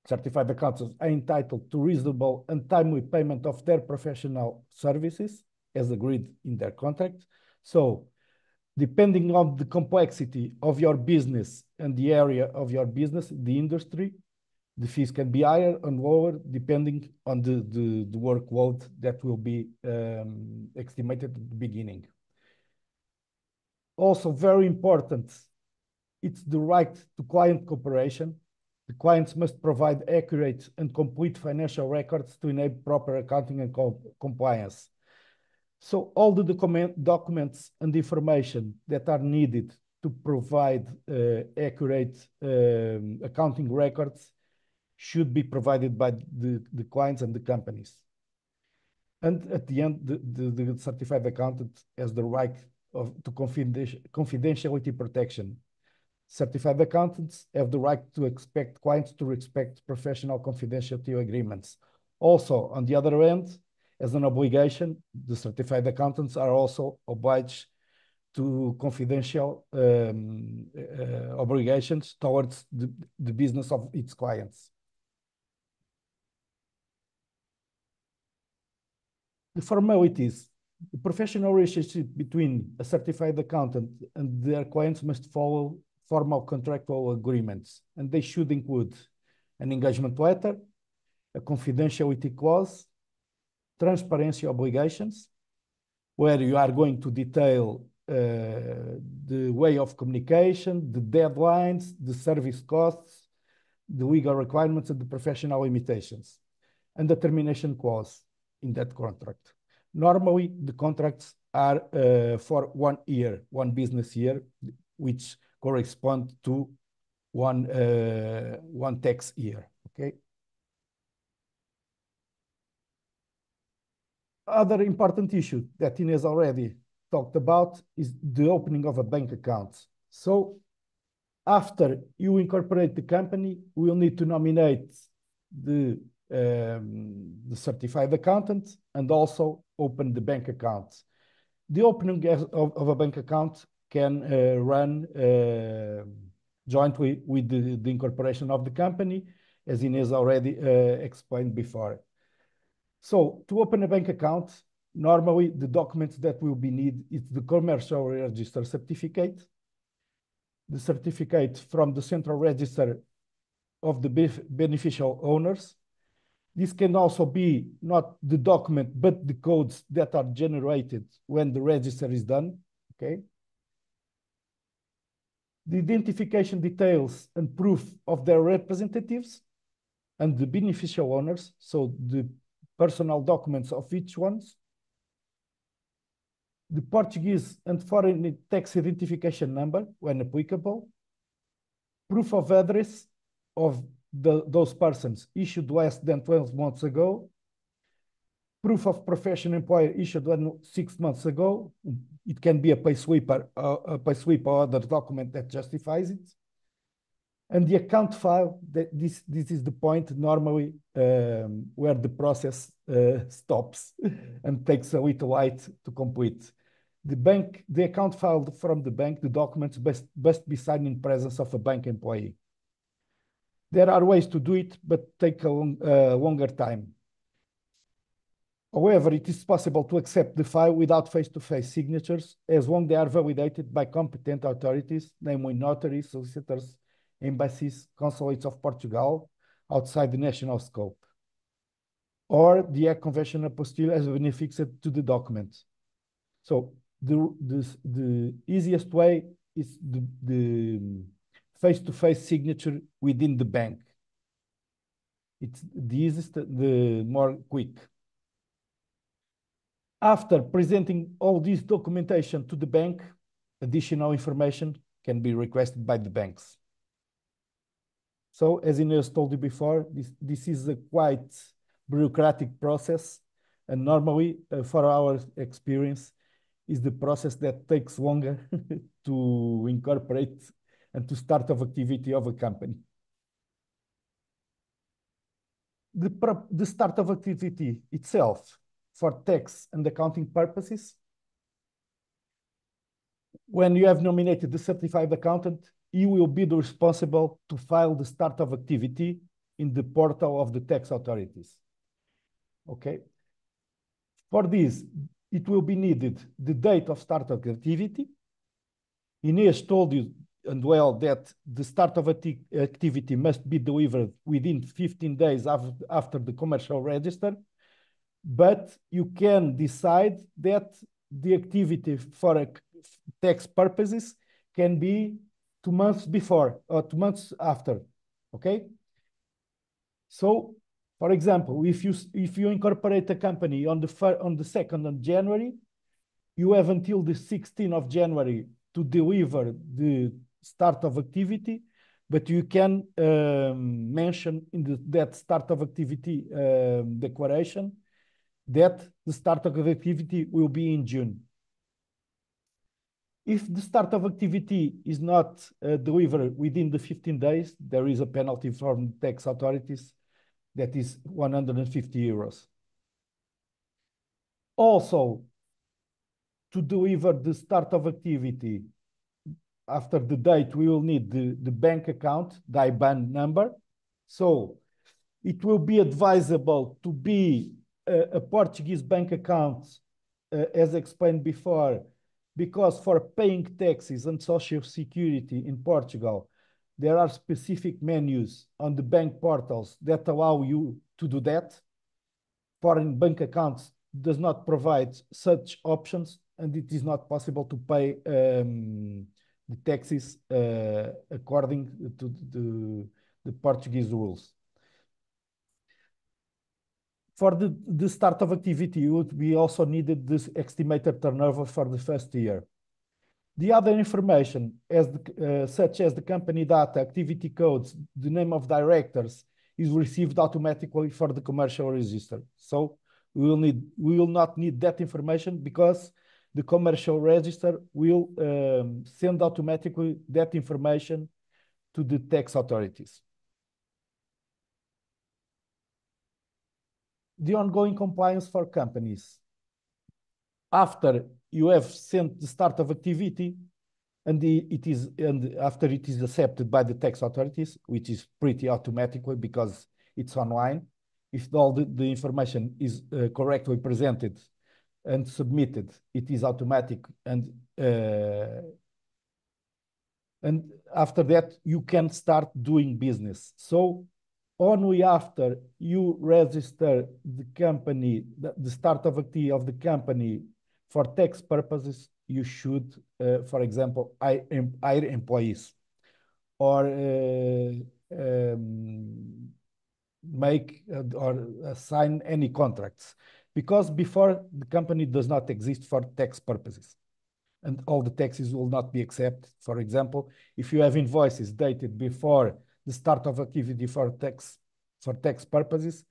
Certified accountants are entitled to reasonable and timely payment of their professional services as agreed in their contract. So, depending on the complexity of your business and the area of your business, the industry, The fees can be higher and lower depending on the workload that will be estimated at the beginning. Also very important, it's the right to client cooperation. The clients must provide accurate and complete financial records to enable proper accounting and compliance. So all the documents and information that are needed to provide accurate accounting records should be provided by the clients and the companies. And at the end, the certified accountant has the right to confidentiality protection. Certified accountants have the right to expect clients to respect professional confidentiality agreements. Also, on the other end, as an obligation, the certified accountants are also obliged to confidential obligations towards the business of its clients. The formalities, the professional relationship between a certified accountant and their clients must follow formal contractual agreements, and they should include an engagement letter, a confidentiality clause, transparency obligations, where you are going to detail the way of communication, the deadlines, the service costs, the legal requirements, and the professional limitations, and the termination clause in that contract. Normally, the contracts are for 1 year, 1 business year, which correspond to one tax year, okay? Other important issue that Inés already talked about is the opening of a bank account. So after you incorporate the company, we will need to nominate the certified accountant and also open the bank account. The opening of a bank account can run jointly with the incorporation of the company, as Inés already explained before. So to open a bank account, normally the documents that will be needed is the commercial register certificate, the certificate from the central register of the beneficial owners. This can also be not the document, but the codes that are generated when the register is done, okay? The identification details and proof of their representatives and the beneficial owners, so the personal documents of each one, the Portuguese and foreign tax identification number when applicable, proof of address of those persons issued less than 12 months ago, proof of professional employer issued 6 months ago. It can be a payslip or other document that justifies it. And the account file, this is the point normally where the process stops and takes a little while to complete. The account file from the bank, the documents must be signed in presence of a bank employee. There are ways to do it, but take a longer time. However, it is possible to accept the file without face-to-face signatures as long as they are validated by competent authorities, namely notaries, solicitors, embassies, consulates of Portugal outside the national scope, or the convention apostille has been affixed to the document. So the easiest way is the face-to-face signature within the bank. It's the easiest, the more quick. After presenting all this documentation to the bank, additional information can be requested by the banks. So as Inés told you before, this is a quite bureaucratic process, and normally for our experience is the process that takes longer to incorporate and to start of activity of a company. The start of activity itself for tax and accounting purposes, when you have nominated the certified accountant, you will be the responsible to file the start of activity in the portal of the tax authorities. Okay. For this, it will be needed the date of start of activity. Inés told you and well that the start of activity must be delivered within 15 days after the commercial register, but you can decide that the activity for tax purposes can be 2 months before or 2 months after, okay? So, for example, if you incorporate a company on the 2nd of January, you have until the 16th of January to deliver the start of activity, but you can mention in that start of activity declaration that the start of activity will be in June. If the start of activity is not delivered within the 15 days, there is a penalty from tax authorities that is 150 euros. Also, to deliver the start of activity after the date, we will need the bank account, the IBAN number. So it will be advisable to be a Portuguese bank account, as explained before, because for paying taxes and social security in Portugal, there are specific menus on the bank portals that allow you to do that. Foreign bank accounts does not provide such options, and it is not possible to pay the taxes according to the Portuguese rules. For the start of activity, we also needed this estimated turnover for the first year. The other information, such as the company data, activity codes, the name of directors, is received automatically for the commercial register. So we will not need that information because the commercial register will send automatically that information to the tax authorities. The ongoing compliance for companies. After you have sent the start of activity, and after it is accepted by the tax authorities, which is pretty automatically because it's online, if all the information is correctly presented and submitted, it is automatic, and after that you can start doing business. So only after you register the company, the start of activity of the company for tax purposes, you should, for example, hire employees or make or sign any contracts, because before the company does not exist for tax purposes and all the taxes will not be accepted. For example, if you have invoices dated before the start of activity for tax purposes,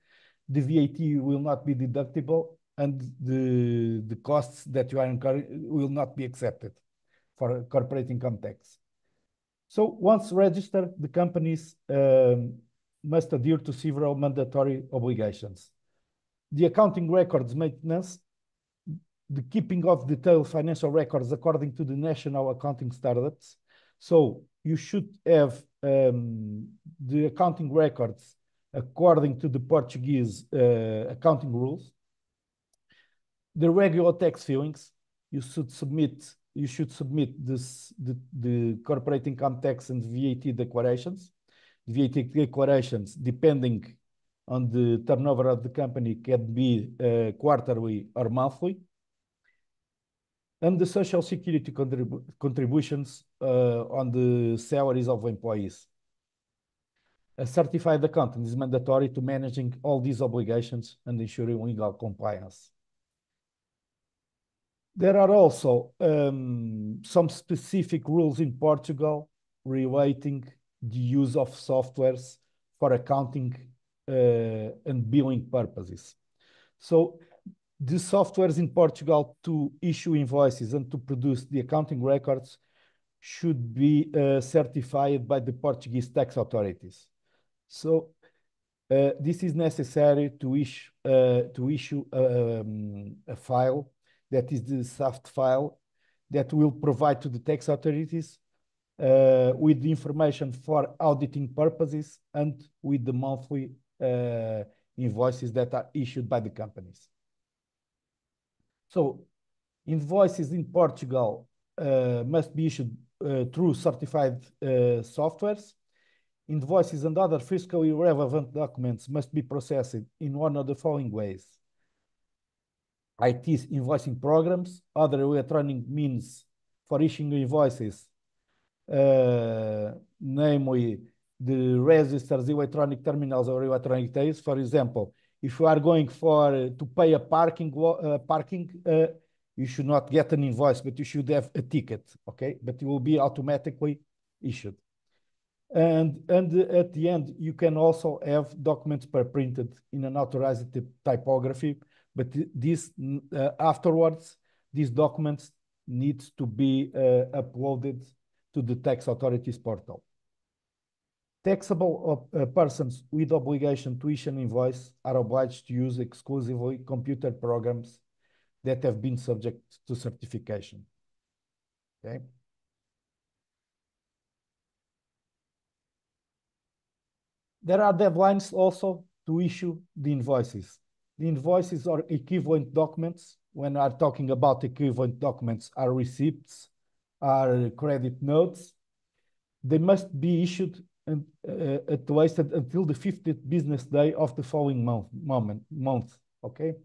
the VAT will not be deductible and the costs that you are incurring will not be accepted for corporate income tax. So once registered, the companies must adhere to several mandatory obligations. The accounting records maintenance, the keeping of detailed financial records according to the national accounting standards. So you should have the accounting records according to the Portuguese accounting rules. The regular tax filings, you should submit the corporate income tax and VAT declarations. The VAT declarations, depending on the turnover of the company, can be quarterly or monthly. And the social security contributions on the salaries of employees. A certified accountant is mandatory to managing all these obligations and ensuring legal compliance. There are also some specific rules in Portugal relating the use of softwares for accounting and billing purposes. So the softwares in Portugal to issue invoices and to produce the accounting records should be certified by the Portuguese tax authorities. So this is necessary to issue a file that is the soft file that will provide to the tax authorities with the information for auditing purposes and with the monthly invoices that are issued by the companies. So invoices in Portugal must be issued through certified softwares. Invoices and other fiscally relevant documents must be processed in one of the following ways: IT invoicing programs, other electronic means for issuing invoices, namely the registers, electronic terminals, or electronic tails. For example, if you are going to pay a parking, you should not get an invoice, but you should have a ticket, okay? But it will be automatically issued. And at the end, you can also have documents pre-printed in an authorized typography, but afterwards, these documents need to be uploaded to the tax authorities portal. Taxable persons with obligation to issue an invoice are obliged to use exclusively computer programs that have been subject to certification. Okay. There are deadlines also to issue the invoices. The invoices are equivalent documents. When I'm talking about equivalent documents, are receipts, are credit notes. They must be issued at least until the 50th business day of the following month, okay?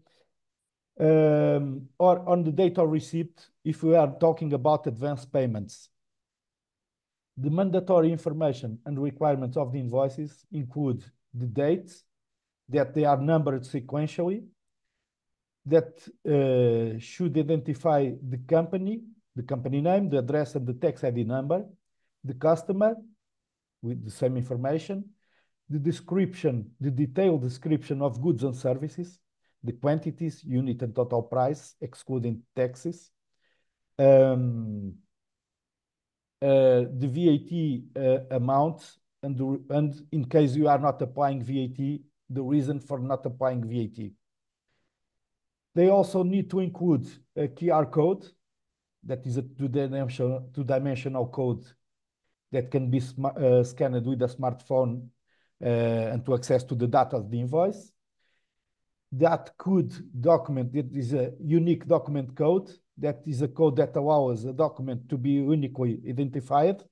Or on the date of receipt, if we are talking about advance payments. The mandatory information and requirements of the invoices include the dates, that they are numbered sequentially, that should identify the company name, the address, and the tax ID number, the customer with the same information, the description, the detailed description of goods and services, the quantities, unit and total price, excluding taxes, the VAT amount, and in case you are not applying VAT, the reason for not applying VAT. They also need to include a QR code, that is a two-dimensional code that can be scanned with a smartphone and to access to the data of the invoice. That code document, that is a unique document code, that is a code that allows a document to be uniquely identified.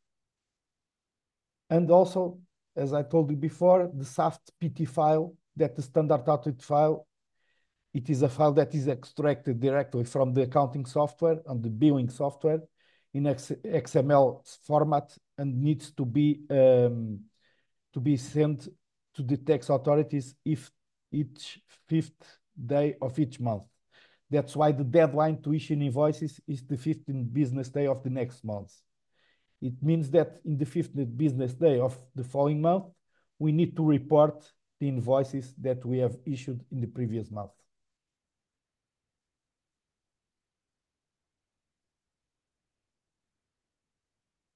And also, as I told you before, the SAFT PT file, that the standard output file, it is a file that is extracted directly from the accounting software and the billing software in XML format and needs to be sent to the tax authorities each 5th day of each month. That's why the deadline to issue invoices is the 15th business day of the next month. It means that in the 15th business day of the following month, we need to report the invoices that we have issued in the previous month.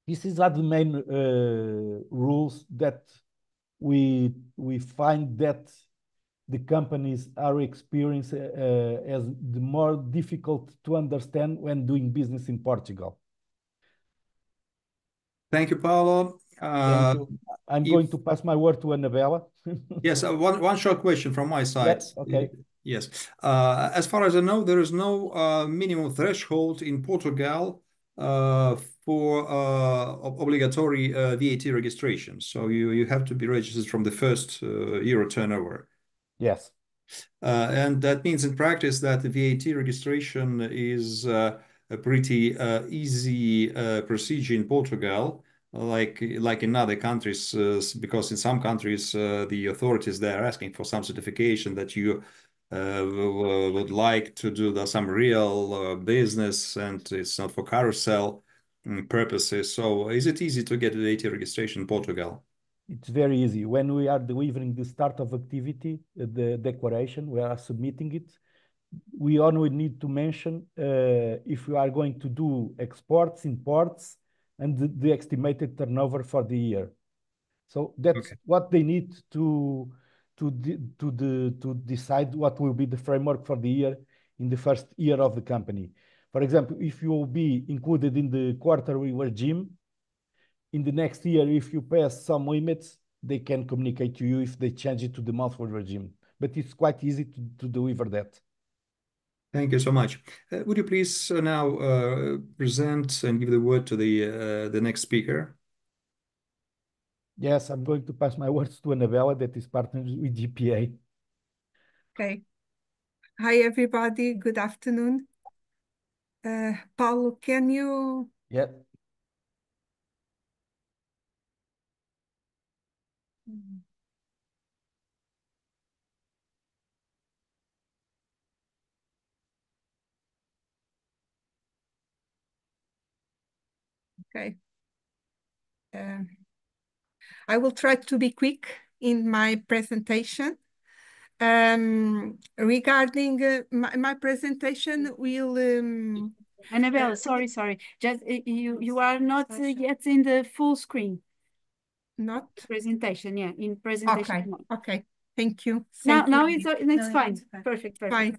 These are the main rules that we find that the companies are experiencing as the more difficult to understand when doing business in Portugal. Thank you, Paolo. Thank you. I'm going to pass my word to Annabella. Yes, one short question from my side. Yeah, okay. Yes. As far as I know, there is no minimum threshold in Portugal for obligatory VAT registration. So you have to be registered from the first euro turnover. Yes. And that means in practice that the VAT registration is a pretty easy procedure in Portugal, like in other countries, because in some countries the authorities, they are asking for some certification that you would like to do some real business and it's not for carousel purposes. So is it easy to get a VAT registration in Portugal? It's very easy. When we are delivering the start of activity, the declaration, we are submitting it. We only need to mention if we are going to do exports, imports, and the estimated turnover for the year. So that's what they need to decide what will be the framework for the year in the first year of the company. For example, if you will be included in the quarterly regime, in the next year, if you pass some limits, they can communicate to you if they change it to the monthly regime. But it's quite easy to deliver that. Thank you so much. Would you please now present and give the word to the next speaker? Yes, I'm going to pass my words to Annabella, that is partnered with GPA. Okay. Hi, everybody. Good afternoon. Paulo, can you... Yeah. Okay. I will try to be quick in my presentation. Regarding my presentation will... Annabella, sorry. Just you are not yet in the full screen. Not? Presentation, yeah, in presentation. Okay, okay. Thank you. Now it's fine. Perfect. Fine.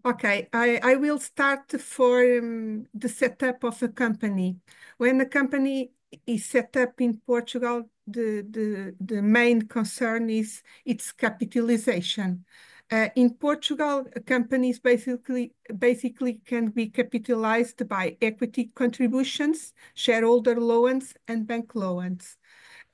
Okay, I will start for the setup of a company. When a company is set up in Portugal, the main concern is its capitalization. In Portugal, companies basically can be capitalized by equity contributions, shareholder loans, and bank loans.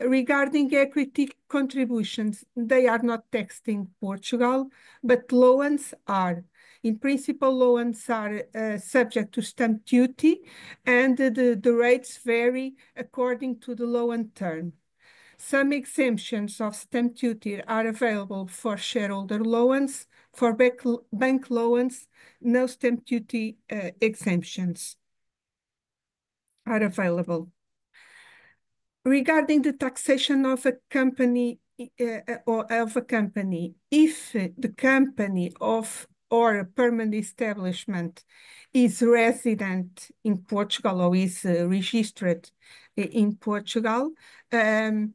Regarding equity contributions, they are not taxed in Portugal, but loans are. In principle, loans are subject to stamp duty, and the rates vary according to the loan term. Some exemptions of stamp duty are available for shareholder loans. For bank loans, no stamp duty exemptions are available. Regarding the taxation of a company, if the company or a permanent establishment is resident in Portugal or is registered in Portugal, the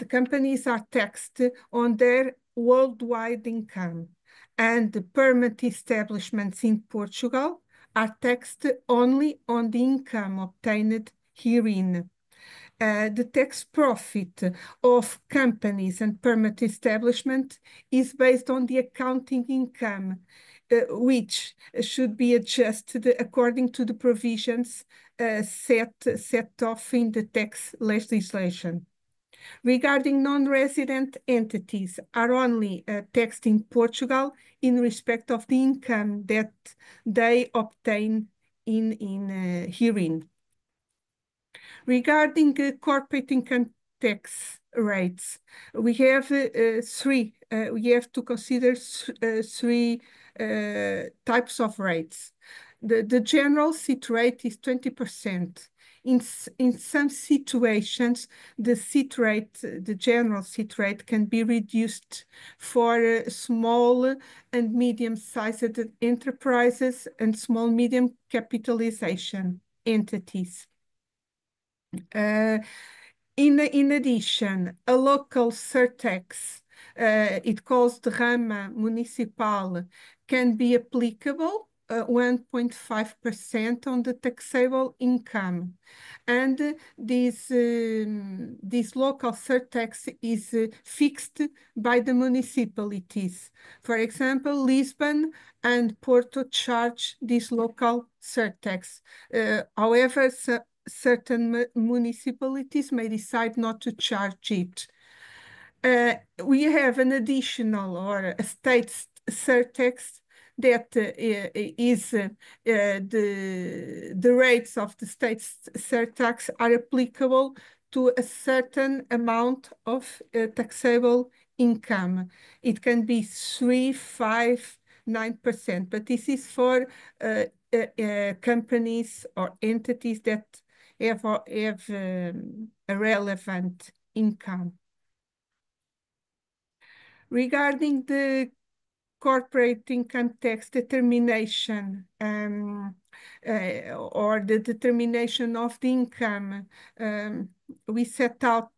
companies are taxed on their worldwide income, and the permanent establishments in Portugal are taxed only on the income obtained herein. The tax profit of companies and permanent establishment is based on the accounting income, which should be adjusted according to the provisions set off in the tax legislation. Regarding non-resident entities are only taxed in Portugal in respect of the income that they obtain herein. Regarding corporate income tax rates, we have three. We have to consider three types of rates. The general seat rate is 20%. In some situations, the general seat rate can be reduced for small and medium-sized enterprises and small-medium capitalization entities. In addition, a local surtax, it calls the Rama Municipal, can be applicable 1.5% on the taxable income. And this local surtax is fixed by the municipalities. For example, Lisbon and Porto charge this local surtax. However, certain municipalities may decide not to charge it. We have an additional or a state surtax that is the rates of the state surtax are applicable to a certain amount of taxable income. It can be 3, 5, 9%, but this is for companies or entities that have a relevant income. Regarding the corporate income tax determination or the determination of the income, we set out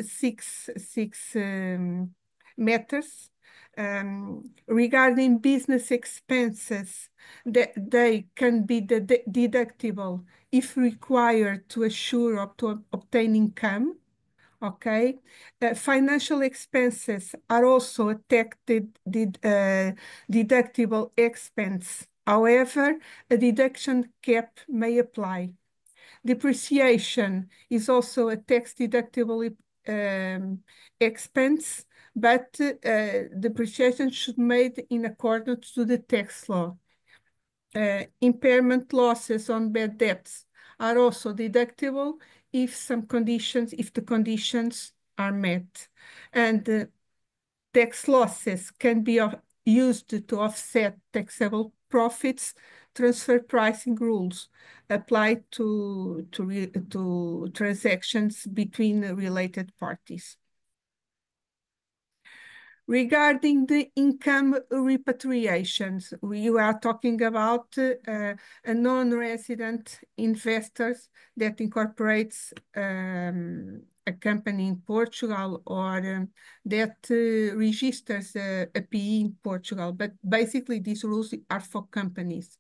six matters. Regarding business expenses, they can be deductible if required to assure or to obtain income, Okay, financial expenses are also a deductible expense. However, a deduction cap may apply. Depreciation is also a tax-deductible expense, but depreciation should be made in accordance to the tax law. Impairment losses on bad debts are also deductible if the conditions are met. And tax losses can be used to offset taxable profits. Transfer pricing rules apply to transactions between related parties. Regarding the income repatriations, we are talking about a non-resident investors that incorporates a company in Portugal or that registers a PE in Portugal. But basically, these rules are for companies.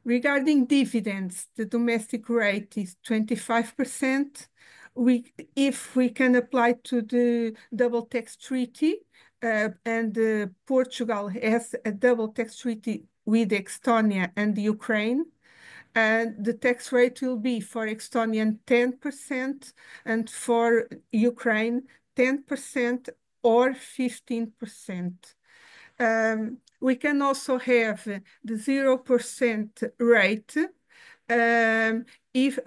Regarding dividends, the domestic rate is 25%. If we can apply to the double tax treaty, and Portugal has a double tax treaty with Estonia and Ukraine, and the tax rate will be for Estonian 10% and for Ukraine 10% or 15%. We can also have the 0% rate if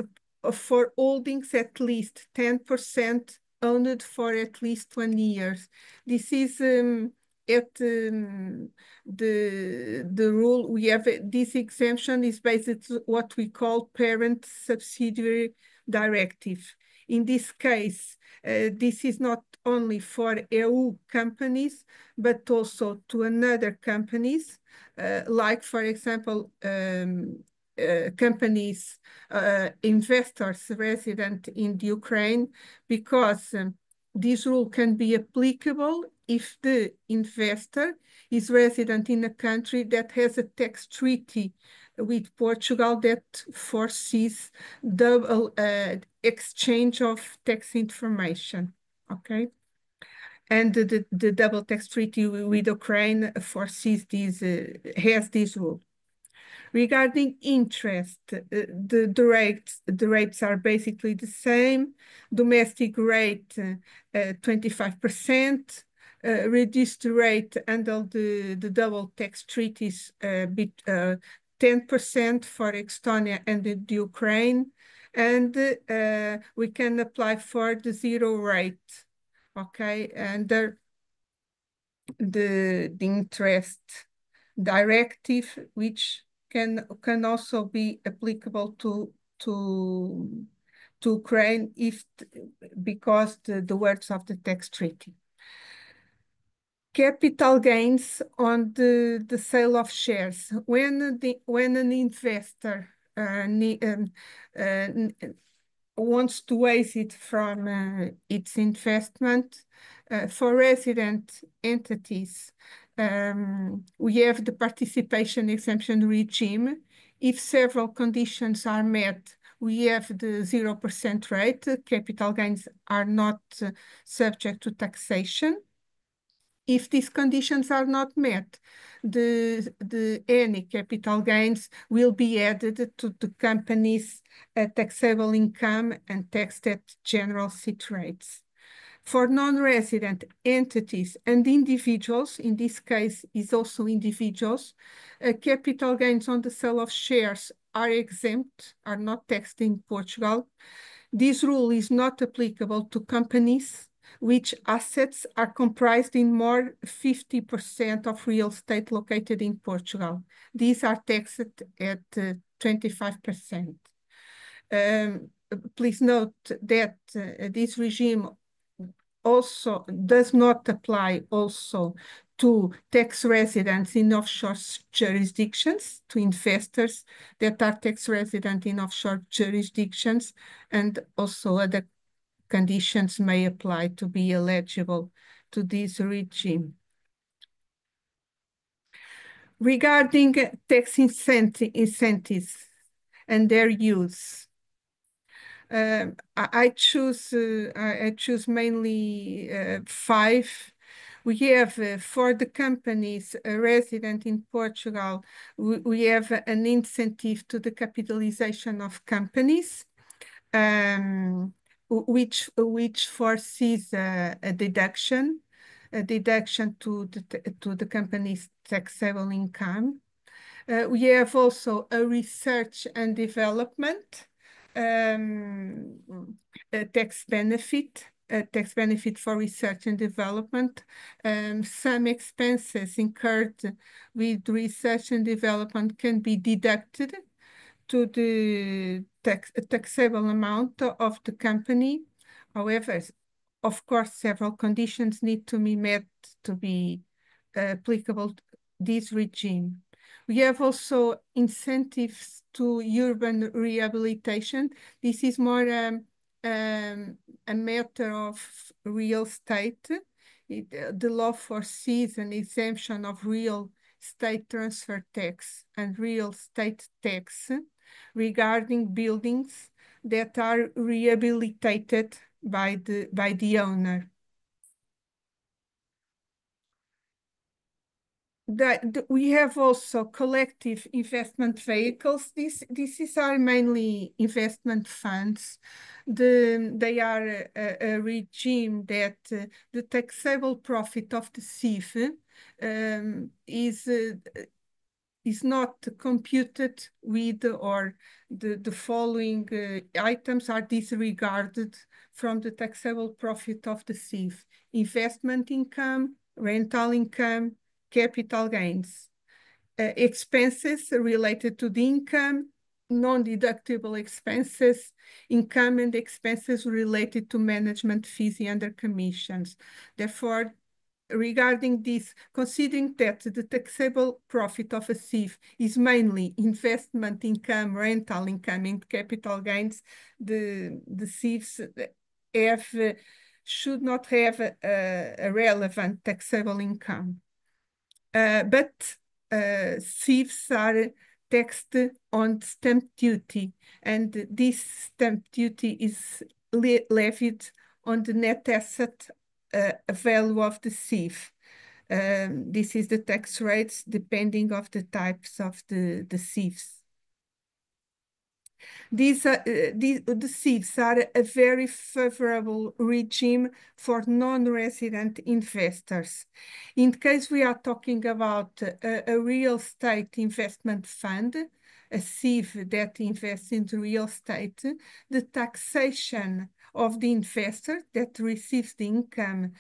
for holdings at least 10% owned for at least 1 year. This is at the rule we have. This exemption is based on what we call parent subsidiary directive. In this case, this is not only for EU companies, but also to another companies, like, for example, companies, investors resident in the Ukraine, because this rule can be applicable if the investor is resident in a country that has a tax treaty with Portugal that foresees double exchange of tax information, okay? And the double tax treaty with Ukraine foresees this, has this rule. Regarding interest, the rates are basically the same. Domestic rate, 25%. Reduced rate under the double tax treaties, 10% for Estonia and the Ukraine. And we can apply for the 0 rate, okay? And the interest directive, which can also be applicable to Ukraine because the words of the tax treaty. Capital gains on the sale of shares. When an investor wants to exit from its investment, for resident entities, we have the participation exemption regime. If several conditions are met, we have the 0% rate. Capital gains are not subject to taxation. If these conditions are not met, any capital gains will be added to the company's taxable income and taxed at general SIT rates. For non-resident entities and individuals, in this case is also individuals, capital gains on the sale of shares are exempt, are not taxed in Portugal. This rule is not applicable to companies which assets are comprised in more 50% of real estate located in Portugal. These are taxed at 25%. Please note that this regime also does not apply also to tax residents in offshore jurisdictions, to investors that are tax resident in offshore jurisdictions, and also other conditions may apply to be eligible to this regime. Regarding tax incentives and their use, I choose mainly 5. We have for the companies resident in Portugal, we have an incentive to the capitalization of companies, which foresees a deduction to the company's taxable income. We have also a research and development a tax benefit for research and development. Some expenses incurred with research and development can be deducted to the taxable amount of the company. However, of course, several conditions need to be met to be applicable to this regime. We have also incentives to urban rehabilitation. This is more a matter of real estate. The law foresees an exemption of real estate transfer tax and real estate tax regarding buildings that are rehabilitated by the owner. We have also collective investment vehicles. These are mainly investment funds. They are a regime that the taxable profit of the SIF is not computed with, or the following items are disregarded from the taxable profit of the SIF: investment income, rental income, capital gains, expenses related to the income, non-deductible expenses, income and expenses related to management fees and other commissions. Therefore, regarding this, considering that the taxable profit of a SIF is mainly investment income, rental income, and capital gains, the SIFs should not have a relevant taxable income. But SIFs are taxed on stamp duty, and this stamp duty is levied on the net asset value of the SIF. This is the tax rates depending of the types of the SIFs. The SIFs are a very favorable regime for non-resident investors. In case we are talking about a real estate investment fund, a SIF that invests in real estate, the taxation of the investor that receives the income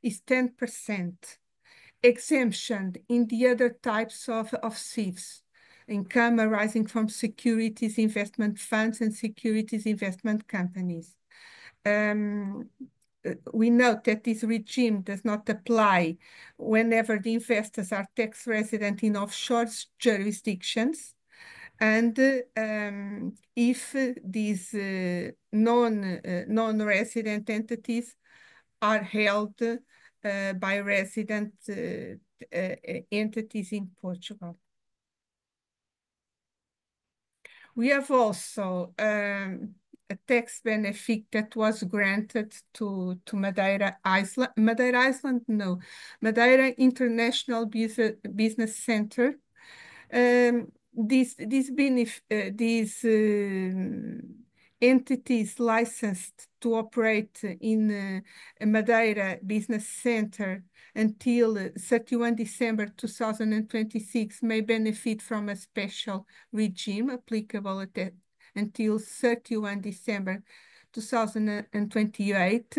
is 10%. Exemption in the other types of SIFs: income arising from securities investment funds and securities investment companies. We note that this regime does not apply whenever the investors are tax resident in offshore jurisdictions, and if these non-resident entities are held by resident entities in Portugal. We have also a tax benefit that was granted to Madeira Island. Madeira International Business Center. These entities licensed to operate in a Madeira Business Center until 31 December 2026 may benefit from a special regime applicable until 31 December 2028.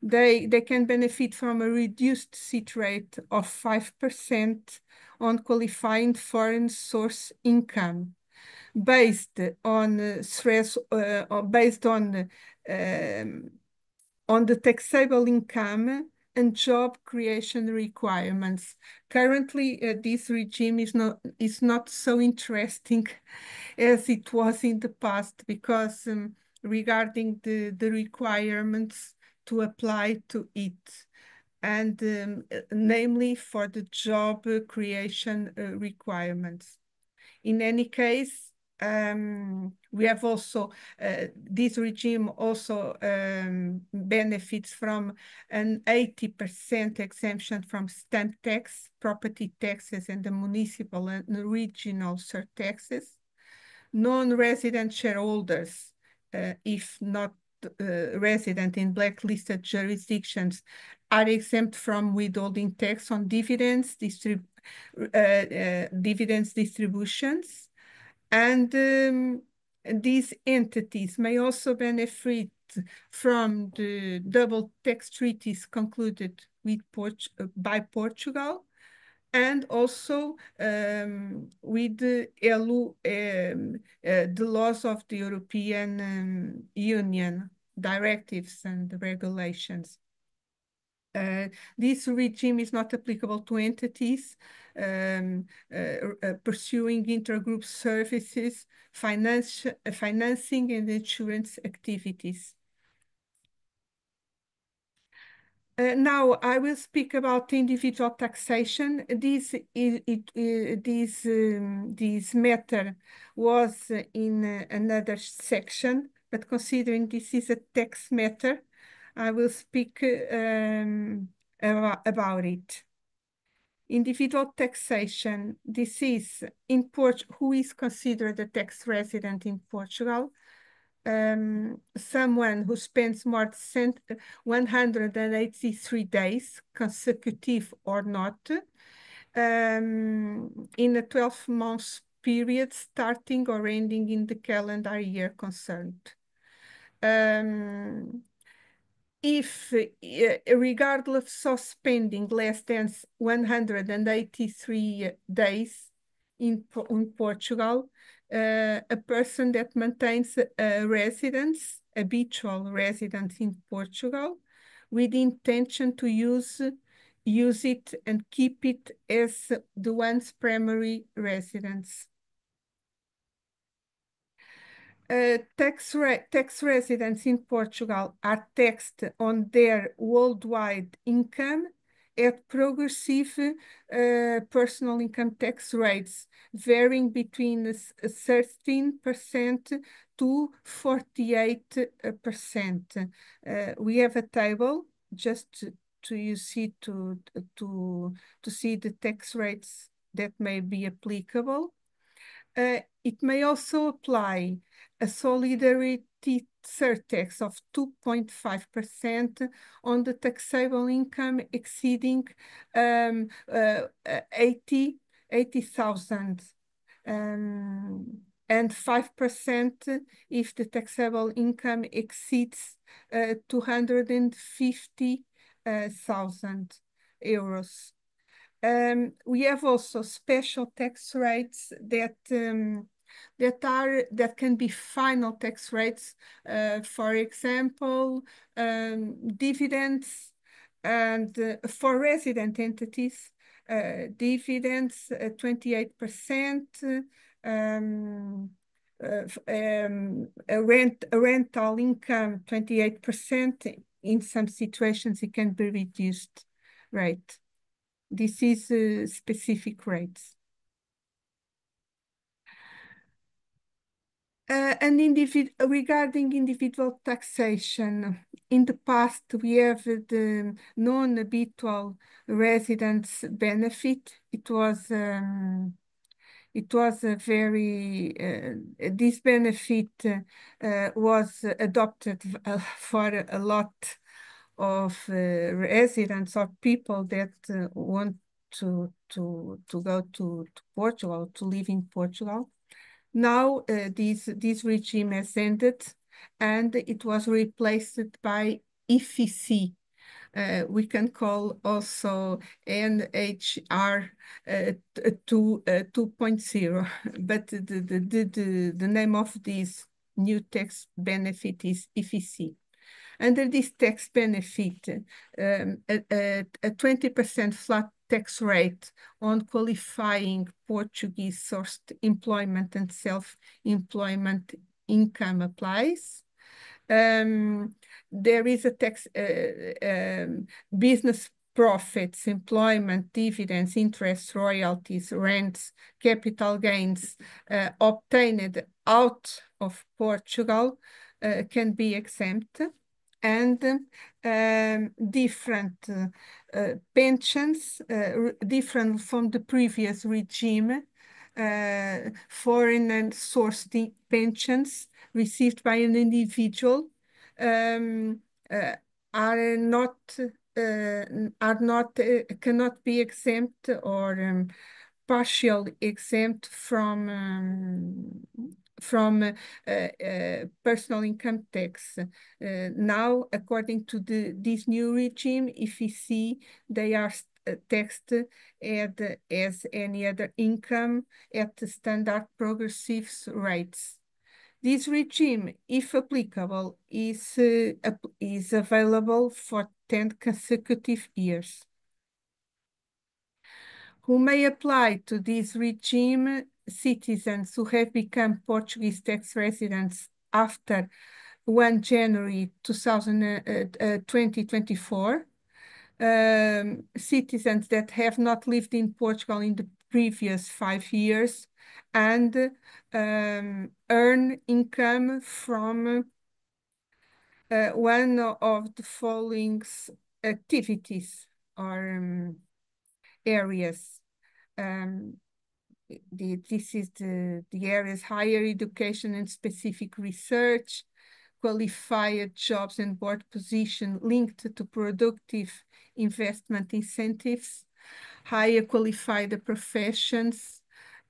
They can benefit from a reduced seat rate of 5% on qualifying foreign source income, based on the taxable income and job creation requirements. Currently, this regime is not so interesting as it was in the past, because regarding the requirements to apply to it, and namely for the job creation requirements. In any case, We have also, this regime also benefits from an 80% exemption from stamp tax, property taxes, and the municipal and regional surtaxes. Non-resident shareholders, if not resident in blacklisted jurisdictions, are exempt from withholding tax on dividends, dividends distributions. And these entities may also benefit from the double tax treaties concluded with by Portugal, and also with the laws of the European Union, directives and regulations. This regime is not applicable to entities pursuing intergroup services, financing and insurance activities. Now I will speak about individual taxation. This matter was in another section, but considering this is a tax matter, I will speak about it. Individual taxation, this is in who is considered a tax resident in Portugal. Someone who spends more than 183 days, consecutive or not, in a 12-month period starting or ending in the calendar year concerned. If, regardless of spending less than 183 days in Portugal, a person that maintains a residence, habitual residence in Portugal, with the intention to use it and keep it as the one's primary residence. Tax residents in Portugal are taxed on their worldwide income at progressive personal income tax rates, varying between 13% to 48%. We have a table just to see the tax rates that may be applicable. It may also apply a solidarity surtax of 2.5% on the taxable income exceeding 80,000, and 5% if the taxable income exceeds 250,000 euros. We have also special tax rates that can be final tax rates. For example, dividends, and for resident entities, dividends 28%, rental income 28%. In some situations, it can be reduced rate. This is specific rates. Regarding individual taxation, in the past we have the non-habitual residence benefit. It was a very this benefit was adopted for a lot of residents or people that want to go to Portugal, to live in Portugal. Now this regime has ended, and it was replaced by EFC. We can call also NHR 2.0, but the name of this new tax benefit is EFC. Under this tax benefit, a 20% flat tax rate on qualifying Portuguese-sourced employment and self-employment income applies. There is a tax business profits, employment, dividends, interest, royalties, rents, capital gains obtained out of Portugal can be exempt, and different pensions, different from the previous regime, foreign and sourced pensions received by an individual cannot be exempt or partially exempt from personal income tax. Now, according to this new regime, if you see, they are taxed as any other income at the standard progressive rates. This regime, if applicable, is available for 10 consecutive years. Who may apply to this regime? Citizens who have become Portuguese tax residents after 1 January 2024, citizens that have not lived in Portugal in the previous 5 years, and earn income from one of the following activities or areas. This is the areas: higher education and specific research, qualified jobs and board position linked to productive investment incentives, higher qualified professions,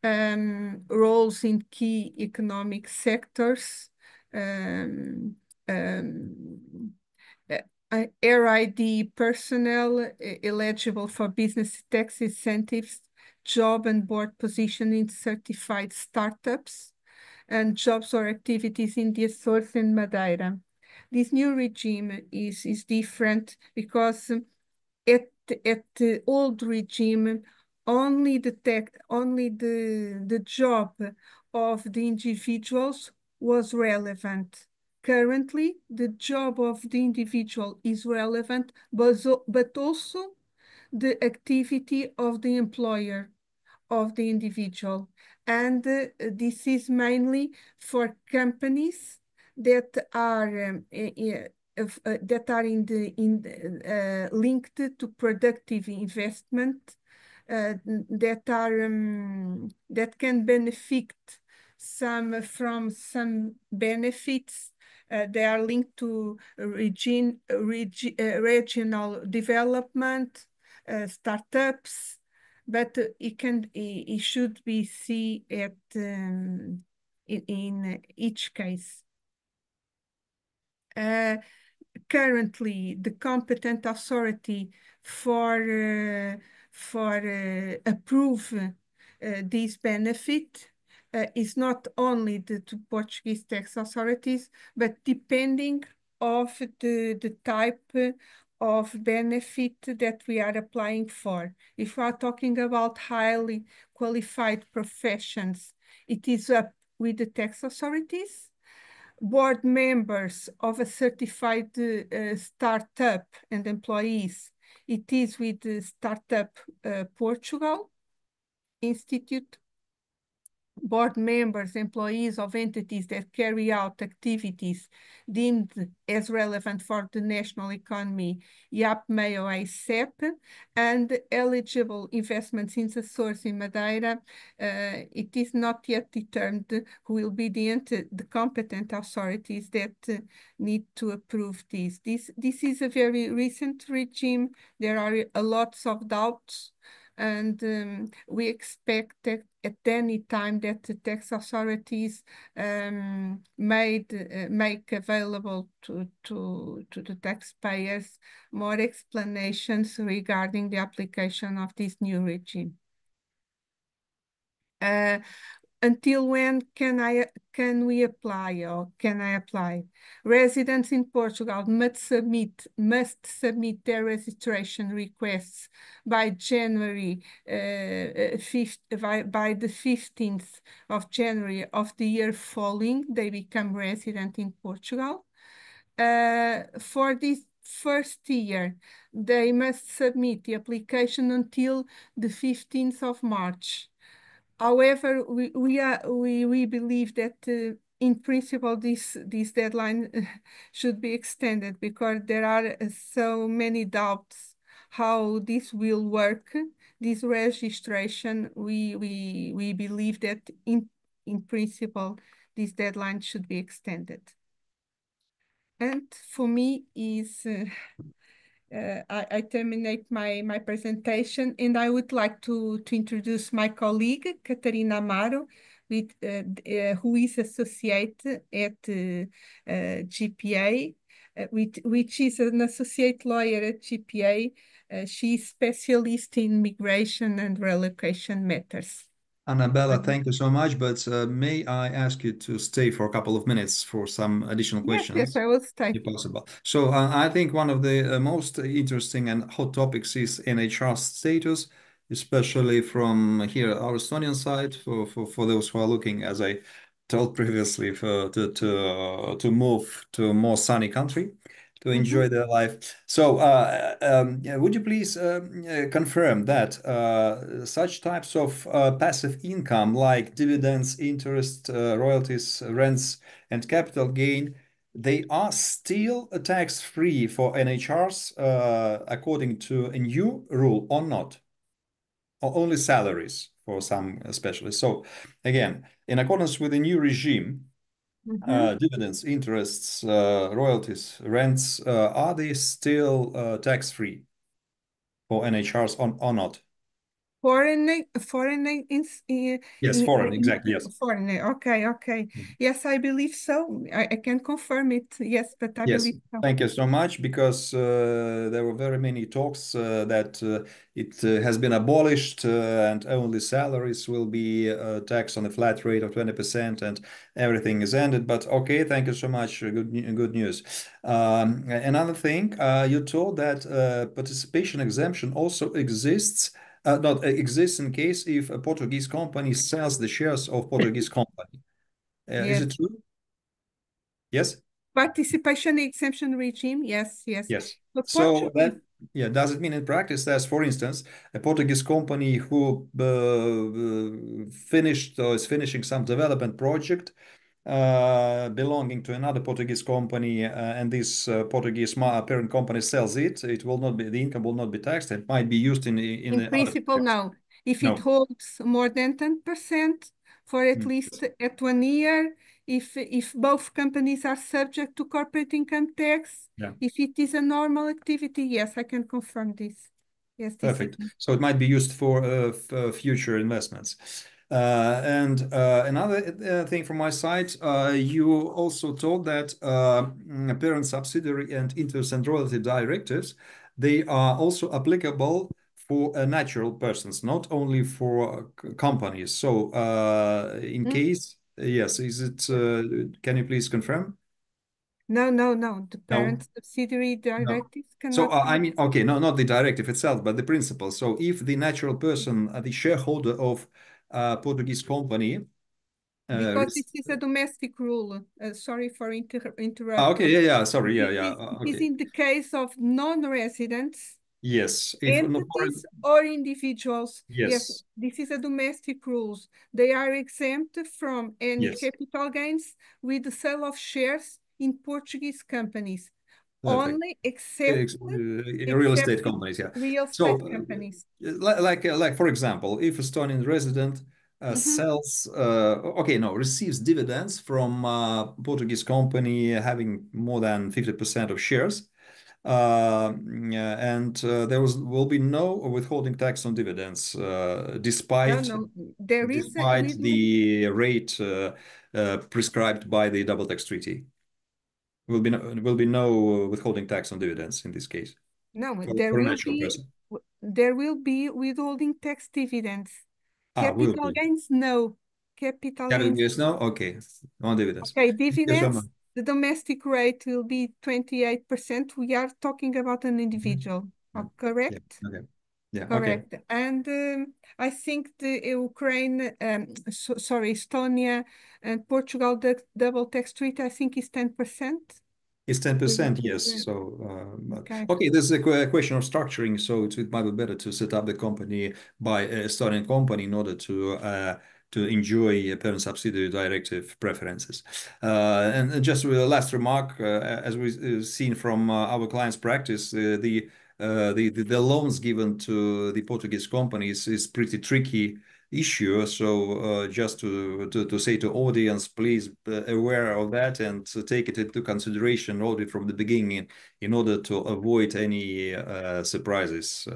roles in key economic sectors, RID personnel eligible for business tax incentives, job and board position in certified startups, and jobs or activities in the Açores and Madeira. This new regime is different because at the old regime, only the job of the individuals was relevant. Currently, the job of the individual is relevant, but also the activity of the employer of the individual. And this is mainly for companies that are linked to productive investment, that can benefit from some benefits. They are linked to regional development, startups, but it should be seen in each case. Currently, the competent authority for approve this benefit is not only the Portuguese tax authorities, but depending of the type of benefit that we are applying for. If we are talking about highly qualified professions, it is up with the tax authorities. Board members of a certified startup and employees, it is with the Startup Portugal Institute. Board members, employees of entities that carry out activities deemed as relevant for the national economy, IAP-MEO ACEP, and eligible investments in the Açores in Madeira. It is not yet determined who will be the competent authorities that need to approve this. This is a very recent regime. There are lots of doubts, and we expect that at any time that the tax authorities make available to the taxpayers more explanations regarding the application of this new regime. Until when can I apply? Residents in Portugal must submit their registration requests by January by the 15th of January of the year following they become resident in Portugal. For first year, they must submit the application until the 15th of March. However, we believe that in principle this deadline should be extended because there are so many doubts how this will work. This registration, we believe that in principle this deadline should be extended. And for me is I terminate my presentation, and I would like to introduce my colleague, Catarina Amaro, who is associate at GPA, which is an associate lawyer at GPA. She is specialist in migration and relocation matters. Annabella, thank you so much, but may I ask you to stay for a couple of minutes for some additional questions? Yes, I will stay. If possible. So I think one of the most interesting and hot topics is NHR status, especially from here, our Estonian side, for those who are looking, as I told previously, to move to a more sunny country, to enjoy their life. So would you please confirm that such types of passive income like dividends, interest, royalties, rents, and capital gain, they are still tax-free for NHRs according to a new rule or not? Or only salaries for some specialists? So again, in accordance with the new regime, dividends, interests, royalties, rents, are they still tax-free for NHRs or not? Foreign, yes, foreign, exactly, yes. Foreign, okay. Yes, I believe so. I can confirm it, yes, but I believe so. Thank you so much, because there were very many talks that it has been abolished and only salaries will be taxed on a flat rate of 20% and everything is ended. But okay, thank you so much. Good news. Another thing, you told that participation exemption also exists. Not exists in case if a Portuguese company sells the shares of Portuguese company. Is it true? Yes. Participation exemption regime, yes. So that, does it mean in practice that, for instance, a Portuguese company who finished or is finishing some development project belonging to another Portuguese company, and this Portuguese parent company sells it, the income will not be taxed. It might be used in principle, no. If it holds more than 10% for at least at 1 year, if both companies are subject to corporate income tax, if it is a normal activity, yes, I can confirm this. Yes, perfect. So it might be used for future investments. And another thing from my side, you also told that parent, subsidiary, and interest and royalty directives, they are also applicable for natural persons, not only for companies. So in case, yes, is it? Can you please confirm? No. The parent subsidiary directives cannot. So I mean, okay, no, not the directive itself, but the principle. So if the natural person, the shareholder of Portuguese company, because this is a domestic rule. Sorry for interrupting. Okay, sorry, It is in the case of non-residents. Yes. Entities or individuals. Yes. This is a domestic rules. They are exempt from any capital gains with the sale of shares in Portuguese companies. Perfect. Only except real estate companies, real estate companies. Like for example, if Estonian resident receives dividends from Portuguese company having more than 50% of shares, and there will be no withholding tax on dividends, despite the rate prescribed by the double tax treaty. Will be no withholding tax on dividends in this case. No, there will be withholding tax dividends. Capital gains, no. Capital gains, no. Okay, on dividends. Okay, dividends. The domestic rate will be 28%. We are talking about an individual, correct? Correct. Okay. And I think the Estonia and Portugal, the double tax treaty, I think is 10%. It's 10%, yes. So, okay, this is a question of structuring. So it might be better to set up the company by starting a company in order to enjoy parent subsidy directive preferences. And just a last remark, as we've seen from our clients' practice, the loans given to the Portuguese companies is pretty tricky issue. So just to say to audience, please be aware of that and to take it into consideration already from the beginning in order to avoid any surprises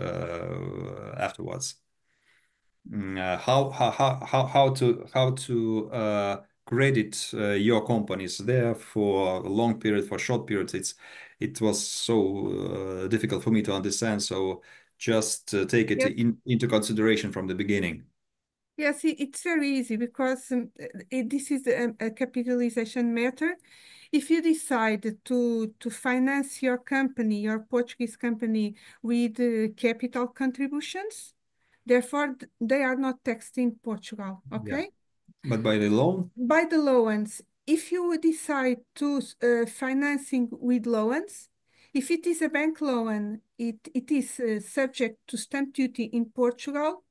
afterwards. How to credit your companies there for a long period, for short periods, it was so difficult for me to understand. So just take it into consideration from the beginning. Yes, it's very easy because this is a capitalization matter. If you decide to finance your company, your Portuguese company, with capital contributions, therefore they are not taxed in Portugal, okay? Yeah. But by the loan? By the loans. If you decide to financing with loans, if it is a bank loan, it is subject to stamp duty in Portugal,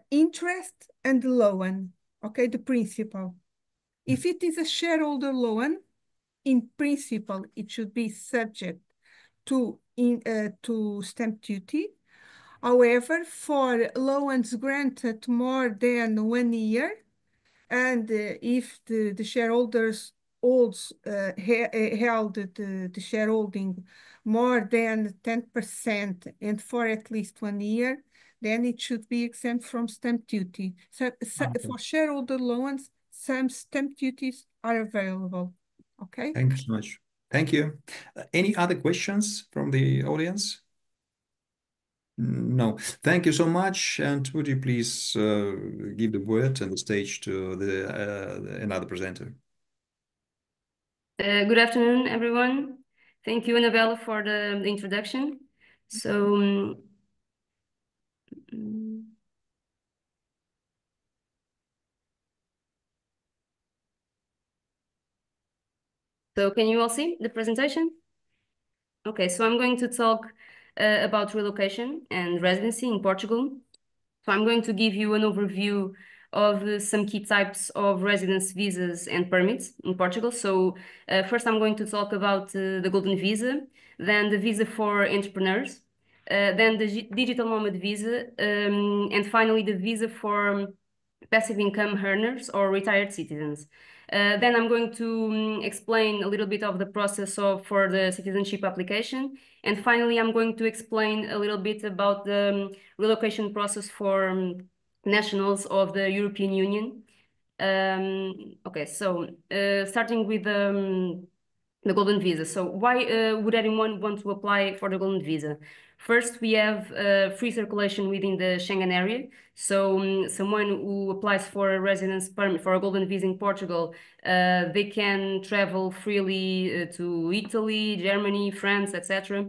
interest and loan, okay, the principal. If it is a shareholder loan, in principle, it should be subject to stamp duty. However, for loans granted more than 1 year, and if the shareholders held the shareholding more than 10% and for at least 1 year, then it should be exempt from stamp duty. So for shareholder loans, some stamp duties are available. Okay. Thank you so much. Thank you. Any other questions from the audience? No. Thank you so much. And would you please give the word and the stage to another presenter? Good afternoon, everyone. Thank you, Annabelle, for the introduction. So, can you all see the presentation? Okay, so I'm going to talk about relocation and residency in Portugal. So I'm going to give you an overview of some key types of residence visas and permits in Portugal. So first I'm going to talk about the golden visa, then the visa for entrepreneurs, then the digital nomad visa, and finally the visa for passive income earners or retired citizens. Then I'm going to explain a little bit of the process for the citizenship application. And finally, I'm going to explain a little bit about the relocation process for nationals of the European Union. Okay, so starting with the golden visa. So why would anyone want to apply for the golden visa? First, we have free circulation within the Schengen area. So someone who applies for a residence permit for a golden visa in Portugal, they can travel freely to Italy, Germany, France, etc.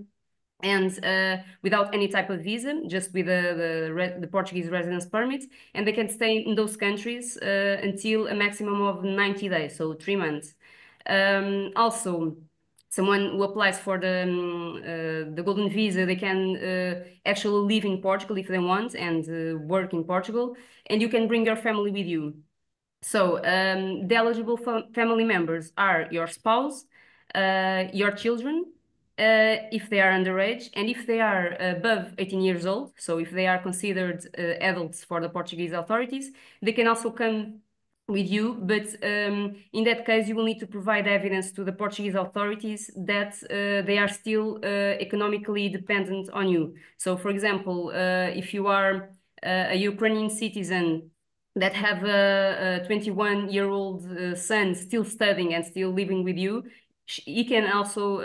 And without any type of visa, just with the Portuguese residence permit, and they can stay in those countries until a maximum of 90 days, so 3 months. Also, someone who applies for the golden visa, they can actually live in Portugal if they want and work in Portugal, and you can bring your family with you. So the eligible family members are your spouse, your children, if they are underage, and if they are above 18 years old, so if they are considered adults for the Portuguese authorities, they can also come with you, but in that case, you will need to provide evidence to the Portuguese authorities that they are still economically dependent on you. So, for example, if you are a Ukrainian citizen that have a 21-year-old son still studying and still living with you, he can also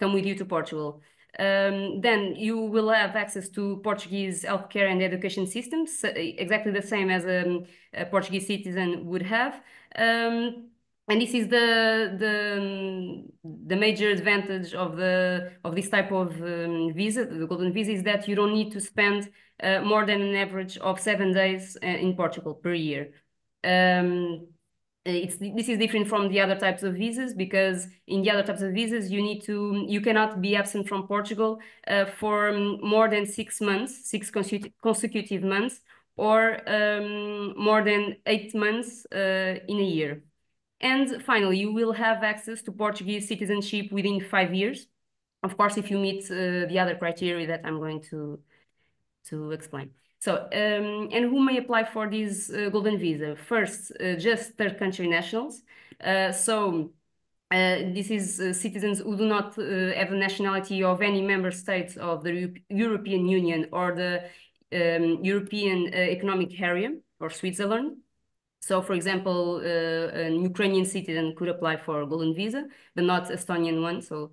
come with you to Portugal. Then you will have access to Portuguese healthcare and education systems, exactly the same as a Portuguese citizen would have. And this is the major advantage of this type of visa, the golden visa, is that you don't need to spend more than an average of 7 days in Portugal per year. this is different from the other types of visas, because in the other types of visas you cannot be absent from Portugal for more than 6 months, 6 consecutive months, or more than 8 months in a year. And finally, you will have access to Portuguese citizenship within 5 years, of course, if you meet the other criteria that I'm going to explain. So, and who may apply for this golden visa? First, just third country nationals. This is citizens who do not have the nationality of any member states of the European Union or the European Economic Area or Switzerland. So, for example, an Ukrainian citizen could apply for a golden visa, but not Estonian one. So,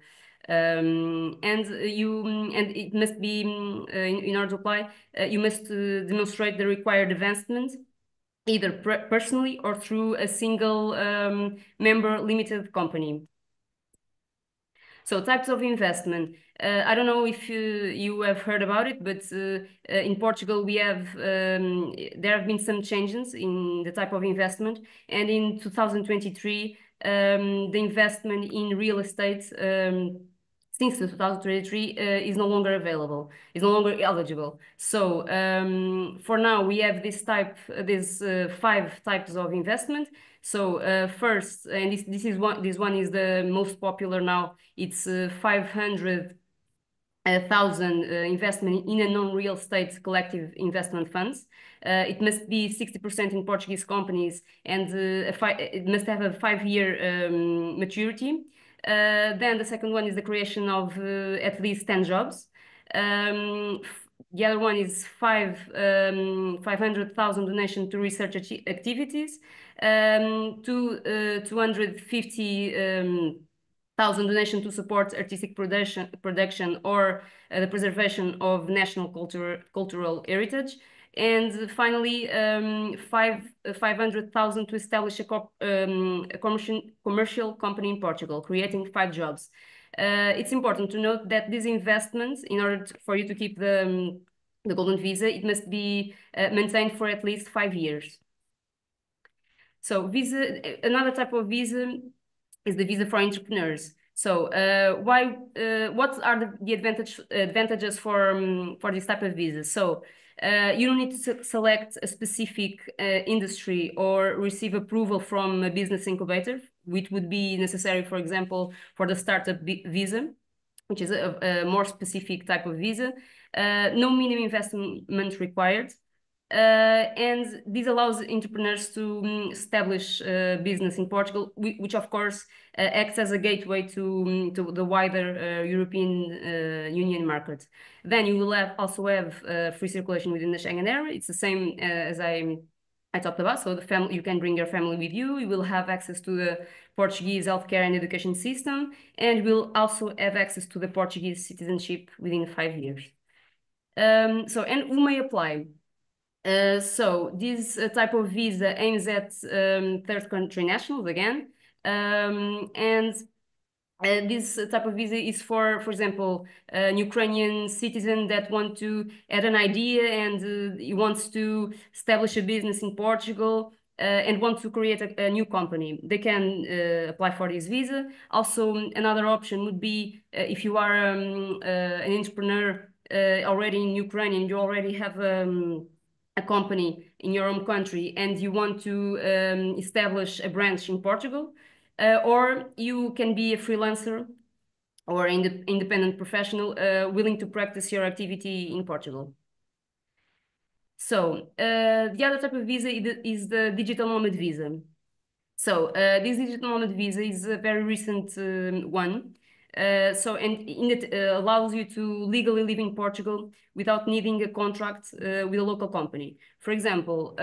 and it must be in order to apply, you must demonstrate the required advancement, either personally or through a single member limited company. So, types of investment. I don't know if you have heard about it, but in Portugal we have there have been some changes in the type of investment, and in 2023 the investment in real estate since 2023 is no longer available, is no longer eligible. So for now we have these 5 types of investment. So first, and this one is the most popular now. It's 500,000 investment in a non-real estate collective investment funds. It must be 60% in Portuguese companies, and it must have a 5-year maturity. Then the second one is the creation of at least 10 jobs. The other one is 500,000 donation to research activities, 250,000 donation to support artistic production or the preservation of national cultural heritage. And finally, 500,000 to establish a commercial company in Portugal, creating 5 jobs. It's important to note that these investments, in order for you to keep the golden visa, it must be maintained for at least 5 years. So another type of visa is the visa for entrepreneurs. So what are the advantages for this type of visa? So you don't need to select a specific industry or receive approval from a business incubator, which would be necessary, for example, for the startup visa, which is a more specific type of visa. No minimum investment required. And this allows entrepreneurs to establish business in Portugal, which of course acts as a gateway to the wider European Union market. Then you will also have free circulation within the Schengen area. It's the same as I talked about. So you can bring your family with you. You will have access to the Portuguese healthcare and education system, and you will also have access to the Portuguese citizenship within 5 years. And who may apply? So this type of visa aims at third country nationals again, and this type of visa is for example, an Ukrainian citizen that want to add an idea and he wants to establish a business in Portugal and want to create a new company. They can apply for this visa. Also, another option would be if you are an entrepreneur already in Ukraine and you already have a company in your own country and you want to establish a branch in Portugal, or you can be a freelancer or independent professional willing to practice your activity in Portugal. So the other type of visa is the digital nomad visa. So this digital nomad visa is a very recent one. And it allows you to legally live in Portugal without needing a contract with a local company. For example,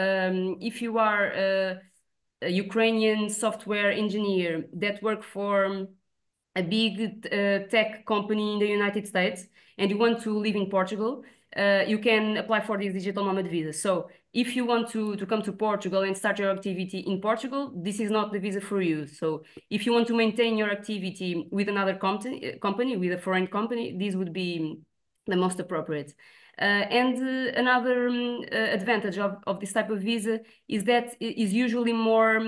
if you are a Ukrainian software engineer that work for a big tech company in the United States and you want to live in Portugal, you can apply for this digital nomad visa. So if you want to come to Portugal and start your activity in Portugal, this is not the visa for you. So if you want to maintain your activity with another company, with a foreign company, this would be the most appropriate. And another advantage of this type of visa is that it is usually more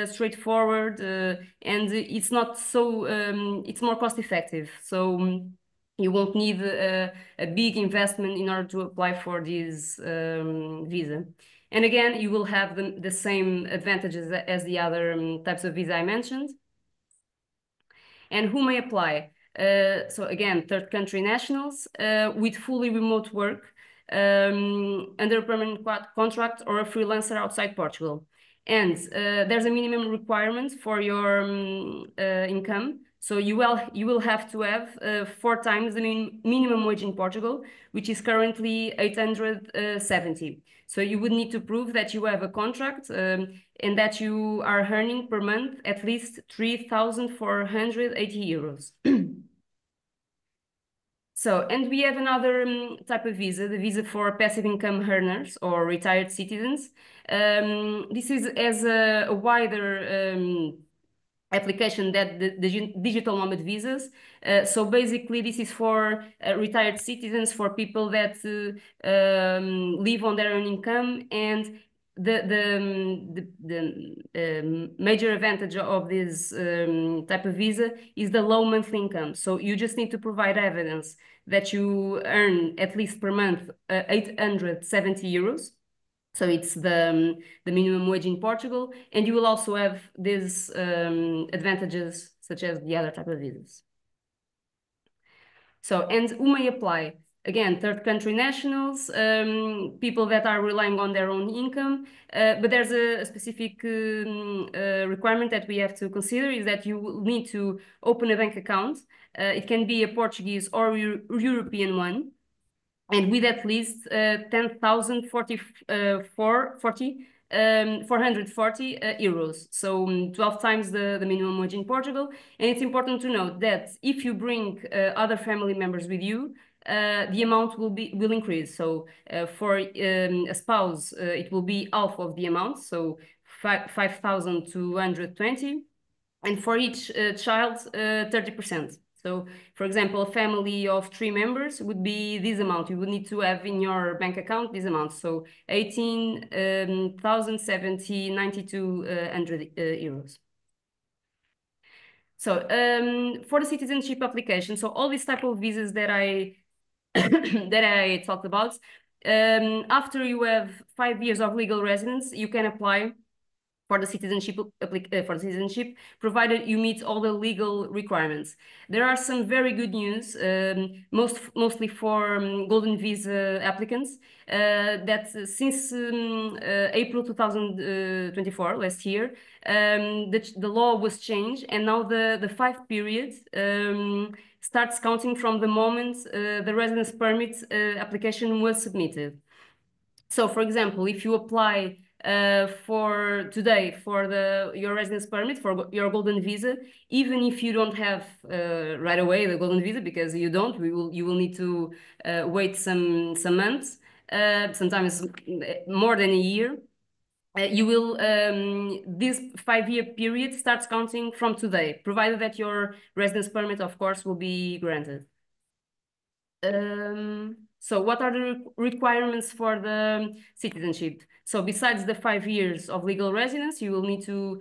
straightforward, and it's not so, it's more cost effective. So you won't need a big investment in order to apply for this visa. And again, you will have the same advantages as the other types of visa I mentioned. And who may apply? So again, third country nationals with fully remote work under a permanent contract or a freelancer outside Portugal. And there's a minimum requirement for your income. So you will have to have 4 times the minimum wage in Portugal, which is currently 870. So you would need to prove that you have a contract and that you are earning per month at least 3,480 euros. So, and we have another type of visa, the visa for passive income earners or retired citizens. This is as a wider application that the digital nomad visas. So basically this is for retired citizens, for people that live on their own income, and the major advantage of this type of visa is the low monthly income. So you just need to provide evidence that you earn at least per month 870 euros. So it's the minimum wage in Portugal, and you will also have these advantages such as the other type of visas. So, and who may apply? Again, third country nationals, people that are relying on their own income, but there's a specific requirement that we have to consider, is that you will need to open a bank account. It can be a Portuguese or European one, and with at least 10,440 euros, so 12 times the minimum wage in Portugal. And it's important to note that if you bring other family members with you, the amount will increase. So for a spouse, it will be half of the amount, so 5,220, and for each child, 30%. So, for example, a family of 3 members would be this amount. You would need to have in your bank account this amount. So 18,092 euros. So for the citizenship application, so all these type of visas that I that I talked about, after you have 5 years of legal residence, you can apply for the citizenship, provided you meet all the legal requirements. There are some very good news, mostly for golden visa applicants, that since April 2024, last year, the law was changed, and now the 5 period starts counting from the moment the residence permit application was submitted. So, for example, if you apply for today for your residence permit, for your golden visa, even if you don't have right away the golden visa, because you don't, you will need to wait some months, sometimes more than a year. You will this 5-year period starts counting from today, provided that your residence permit, of course, will be granted. So what are the requirements for the citizenship? So besides the 5 years of legal residence, you will need to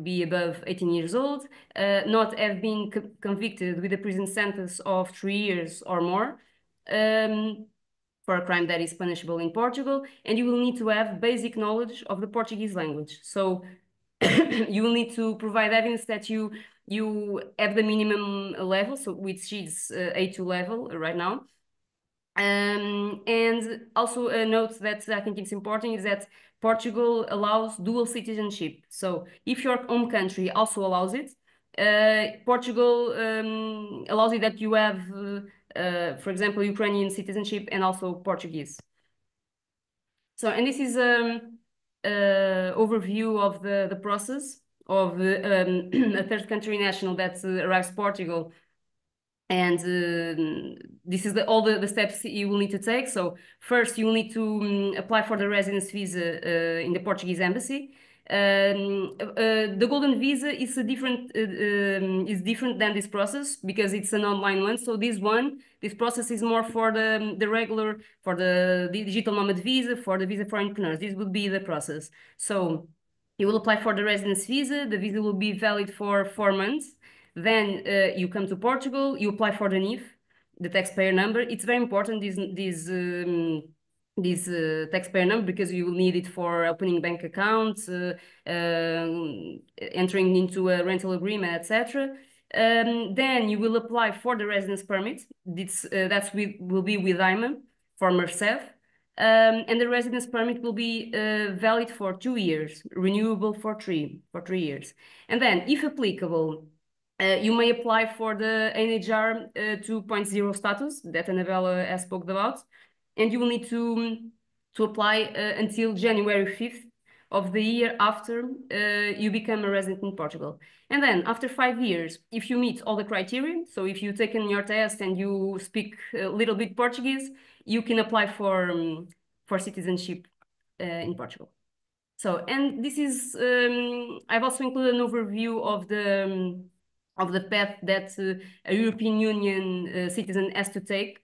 be above 18 years old, not have been convicted with a prison sentence of 3 years or more, for a crime that is punishable in Portugal, and you will need to have basic knowledge of the Portuguese language. So you will need to provide evidence that you have the minimum level, so which is A2 level right now. And also a note that I think it's important is that Portugal allows dual citizenship. So if your home country also allows it, Portugal allows it that you have, for example, Ukrainian citizenship and also Portuguese. So, and this is overview of the process of a third country national that arrives Portugal. And this is all the steps you will need to take. So first, you will need to apply for the residence visa in the Portuguese embassy. The golden visa is a different is different than this process because it's an online one. So this process is more for the regular, for the digital nomad visa, for the visa for entrepreneurs. This would be the process. So you will apply for the residence visa. The visa will be valid for 4 months. Then you come to Portugal. You apply for the NIF, the taxpayer number. It's very important, this taxpayer number, because you will need it for opening bank accounts, entering into a rental agreement, etc. Then you will apply for the residence permit. Will be with IMA for MERSEF. And the residence permit will be valid for 2 years, renewable for three years. And then, if applicable, you may apply for the NHR 2.0 status that Annabella has spoken about, and you will need to apply until January 5th of the year after you become a resident in Portugal. And then after 5 years, if you meet all the criteria, so if you've taken your test and you speak a little bit Portuguese, you can apply for citizenship in Portugal. So, and this is, I've also included an overview of the path that a European Union citizen has to take.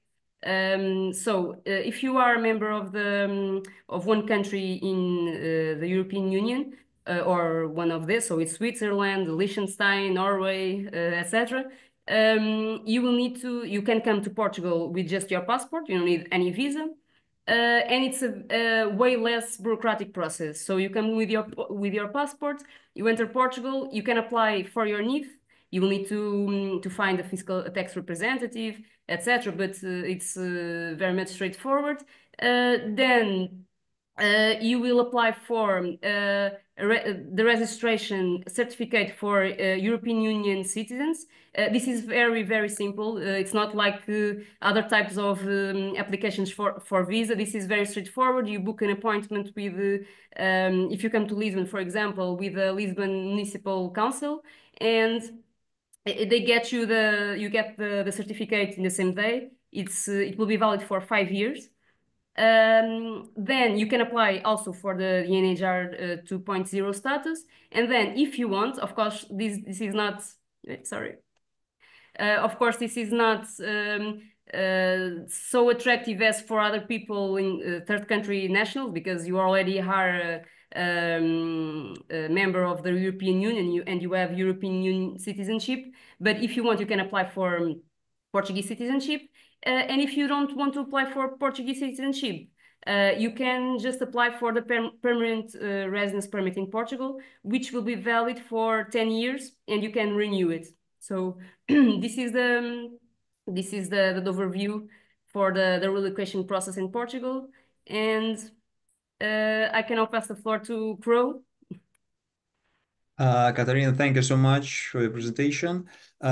If you are a member of one country in the European Union, or one of this, so it's Switzerland, Liechtenstein, Norway, etc. You can come to Portugal with just your passport. You don't need any visa. And it's a way less bureaucratic process. So you come with your passport, you enter Portugal, you can apply for your NIF. You will need to find a tax representative, etc. But it's very much straightforward. Then you will apply for the registration certificate for European Union citizens. This is very, very simple. It's not like other types of applications for visa. This is very straightforward. You book an appointment with, if you come to Lisbon, for example, with the Lisbon Municipal Council, and they get you the certificate in the same day. It will be valid for 5 years. Then you can apply also for the NHR 2.0 status. And then if you want, of course, this is not, sorry. Of course, this is not so attractive as for other people in third country nationals, because you already are a member of the European Union and you have European Union citizenship. But if you want, you can apply for Portuguese citizenship. And if you don't want to apply for Portuguese citizenship, you can just apply for the permanent residence permit in Portugal, which will be valid for 10 years, and you can renew it. So this is the overview for the relocation process in Portugal. And I can now pass the floor to Crowe. Katarina, thank you so much for your presentation. May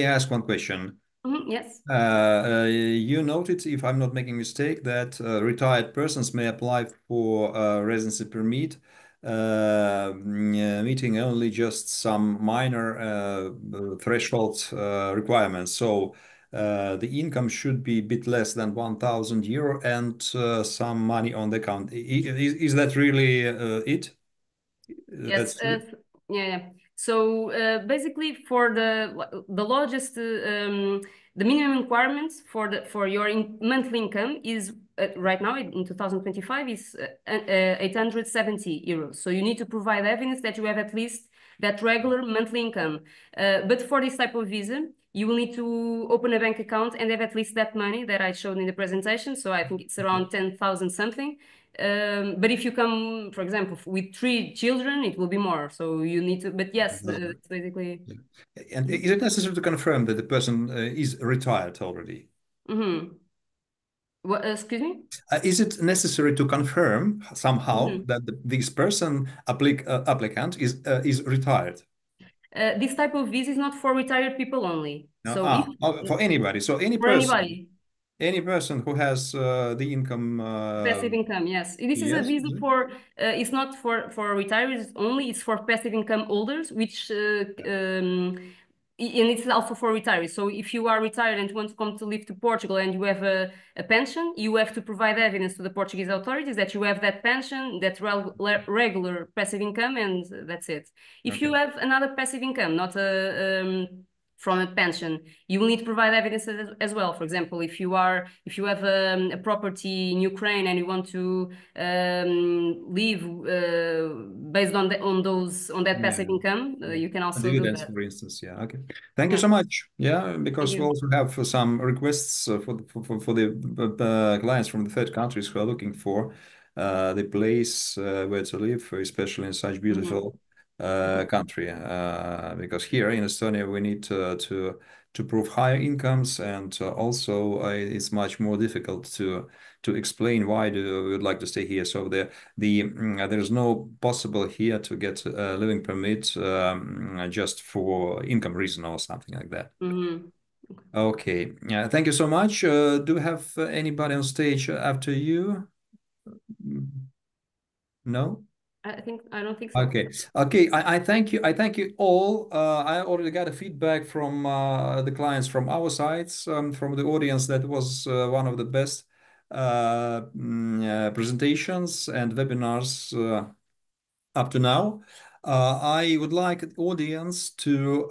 I ask one question? Yes. You noted, if I'm not making a mistake, that retired persons may apply for a residency permit, meeting only just some minor threshold requirements. So the income should be a bit less than 1,000 euro and some money on the account. Is that really it? Yes. Yeah. So basically, for the law, just the minimum requirements for your monthly income is right now in 2025 is 870 euros. So you need to provide evidence that you have at least that regular monthly income. But for this type of visa, you will need to open a bank account and have at least that money that I showed in the presentation. So I think it's around 10,000 something. But if you come, for example, with 3 children, it will be more. So you need to, but yes, it's basically. And is it necessary to confirm that the person is retired already? What, excuse me? Is it necessary to confirm somehow that this person, applicant, is retired? This type of visa is not for retired people only. No, so for anybody. So any person. Any person who has the income... passive income, yes. This is a visa for, it's not for retirees only, it's for passive income holders, which and it's also for retirees. So if you are retired and want to come to live to Portugal and you have a pension, you have to provide evidence to the Portuguese authorities that you have that pension, that regular passive income, and that's it. If you have another passive income, not from a pension, you will need to provide evidence as well. For example, if you have a property in Ukraine and you want to live based on that passive income, you can also do that. For instance, okay. Thank you so much. Yeah, because we also have some requests for the clients from the third countries who are looking for the place where to live, especially in such beautiful country, because here in Estonia we need to prove higher incomes, and also it's much more difficult to explain why we would like to stay here. So there's no possible here to get a living permit just for income reason or something like that. Okay, thank you so much. Do we have anybody on stage after you? No? I don't think so. Okay. I thank you. I thank you all. I already got a feedback from the clients from our sides, from the audience. That was one of the best presentations and webinars up to now. I would like the audience to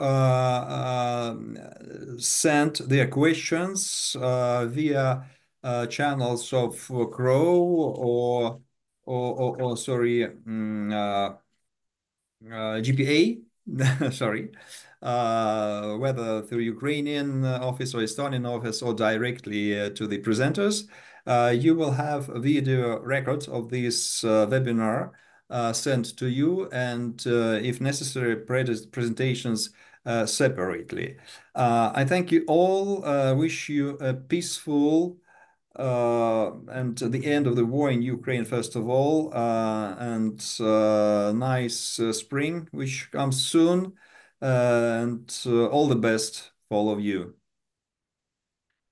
send their questions via channels of Crowe or sorry, GPA, sorry, whether through Ukrainian office or Estonian office or directly to the presenters. You will have a video record of this webinar sent to you, and if necessary, presentations separately. I thank you all. Wish you a peaceful and the end of the war in Ukraine, first of all, and nice spring, which comes soon, and all the best for all of you.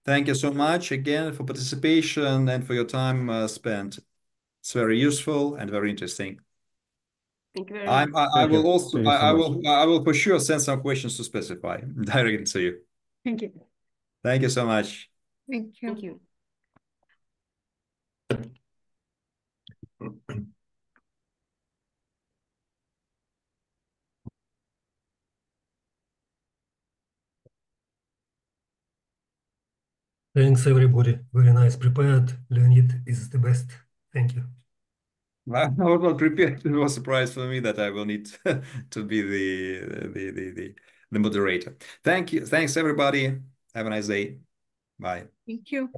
Thank you so much again for participation and for your time spent. It's very useful and very interesting. Thank you very much. I will for sure send some questions to specify directly to you. Thank you. Thank you so much. Thank you. Thank you. Thanks, everybody. Very nice prepared. Leonid is the best. Thank you. I was not prepared. It was a surprise for me that I will need to be the moderator. Thank you. Thanks, everybody. Have a nice day. Bye. Thank you.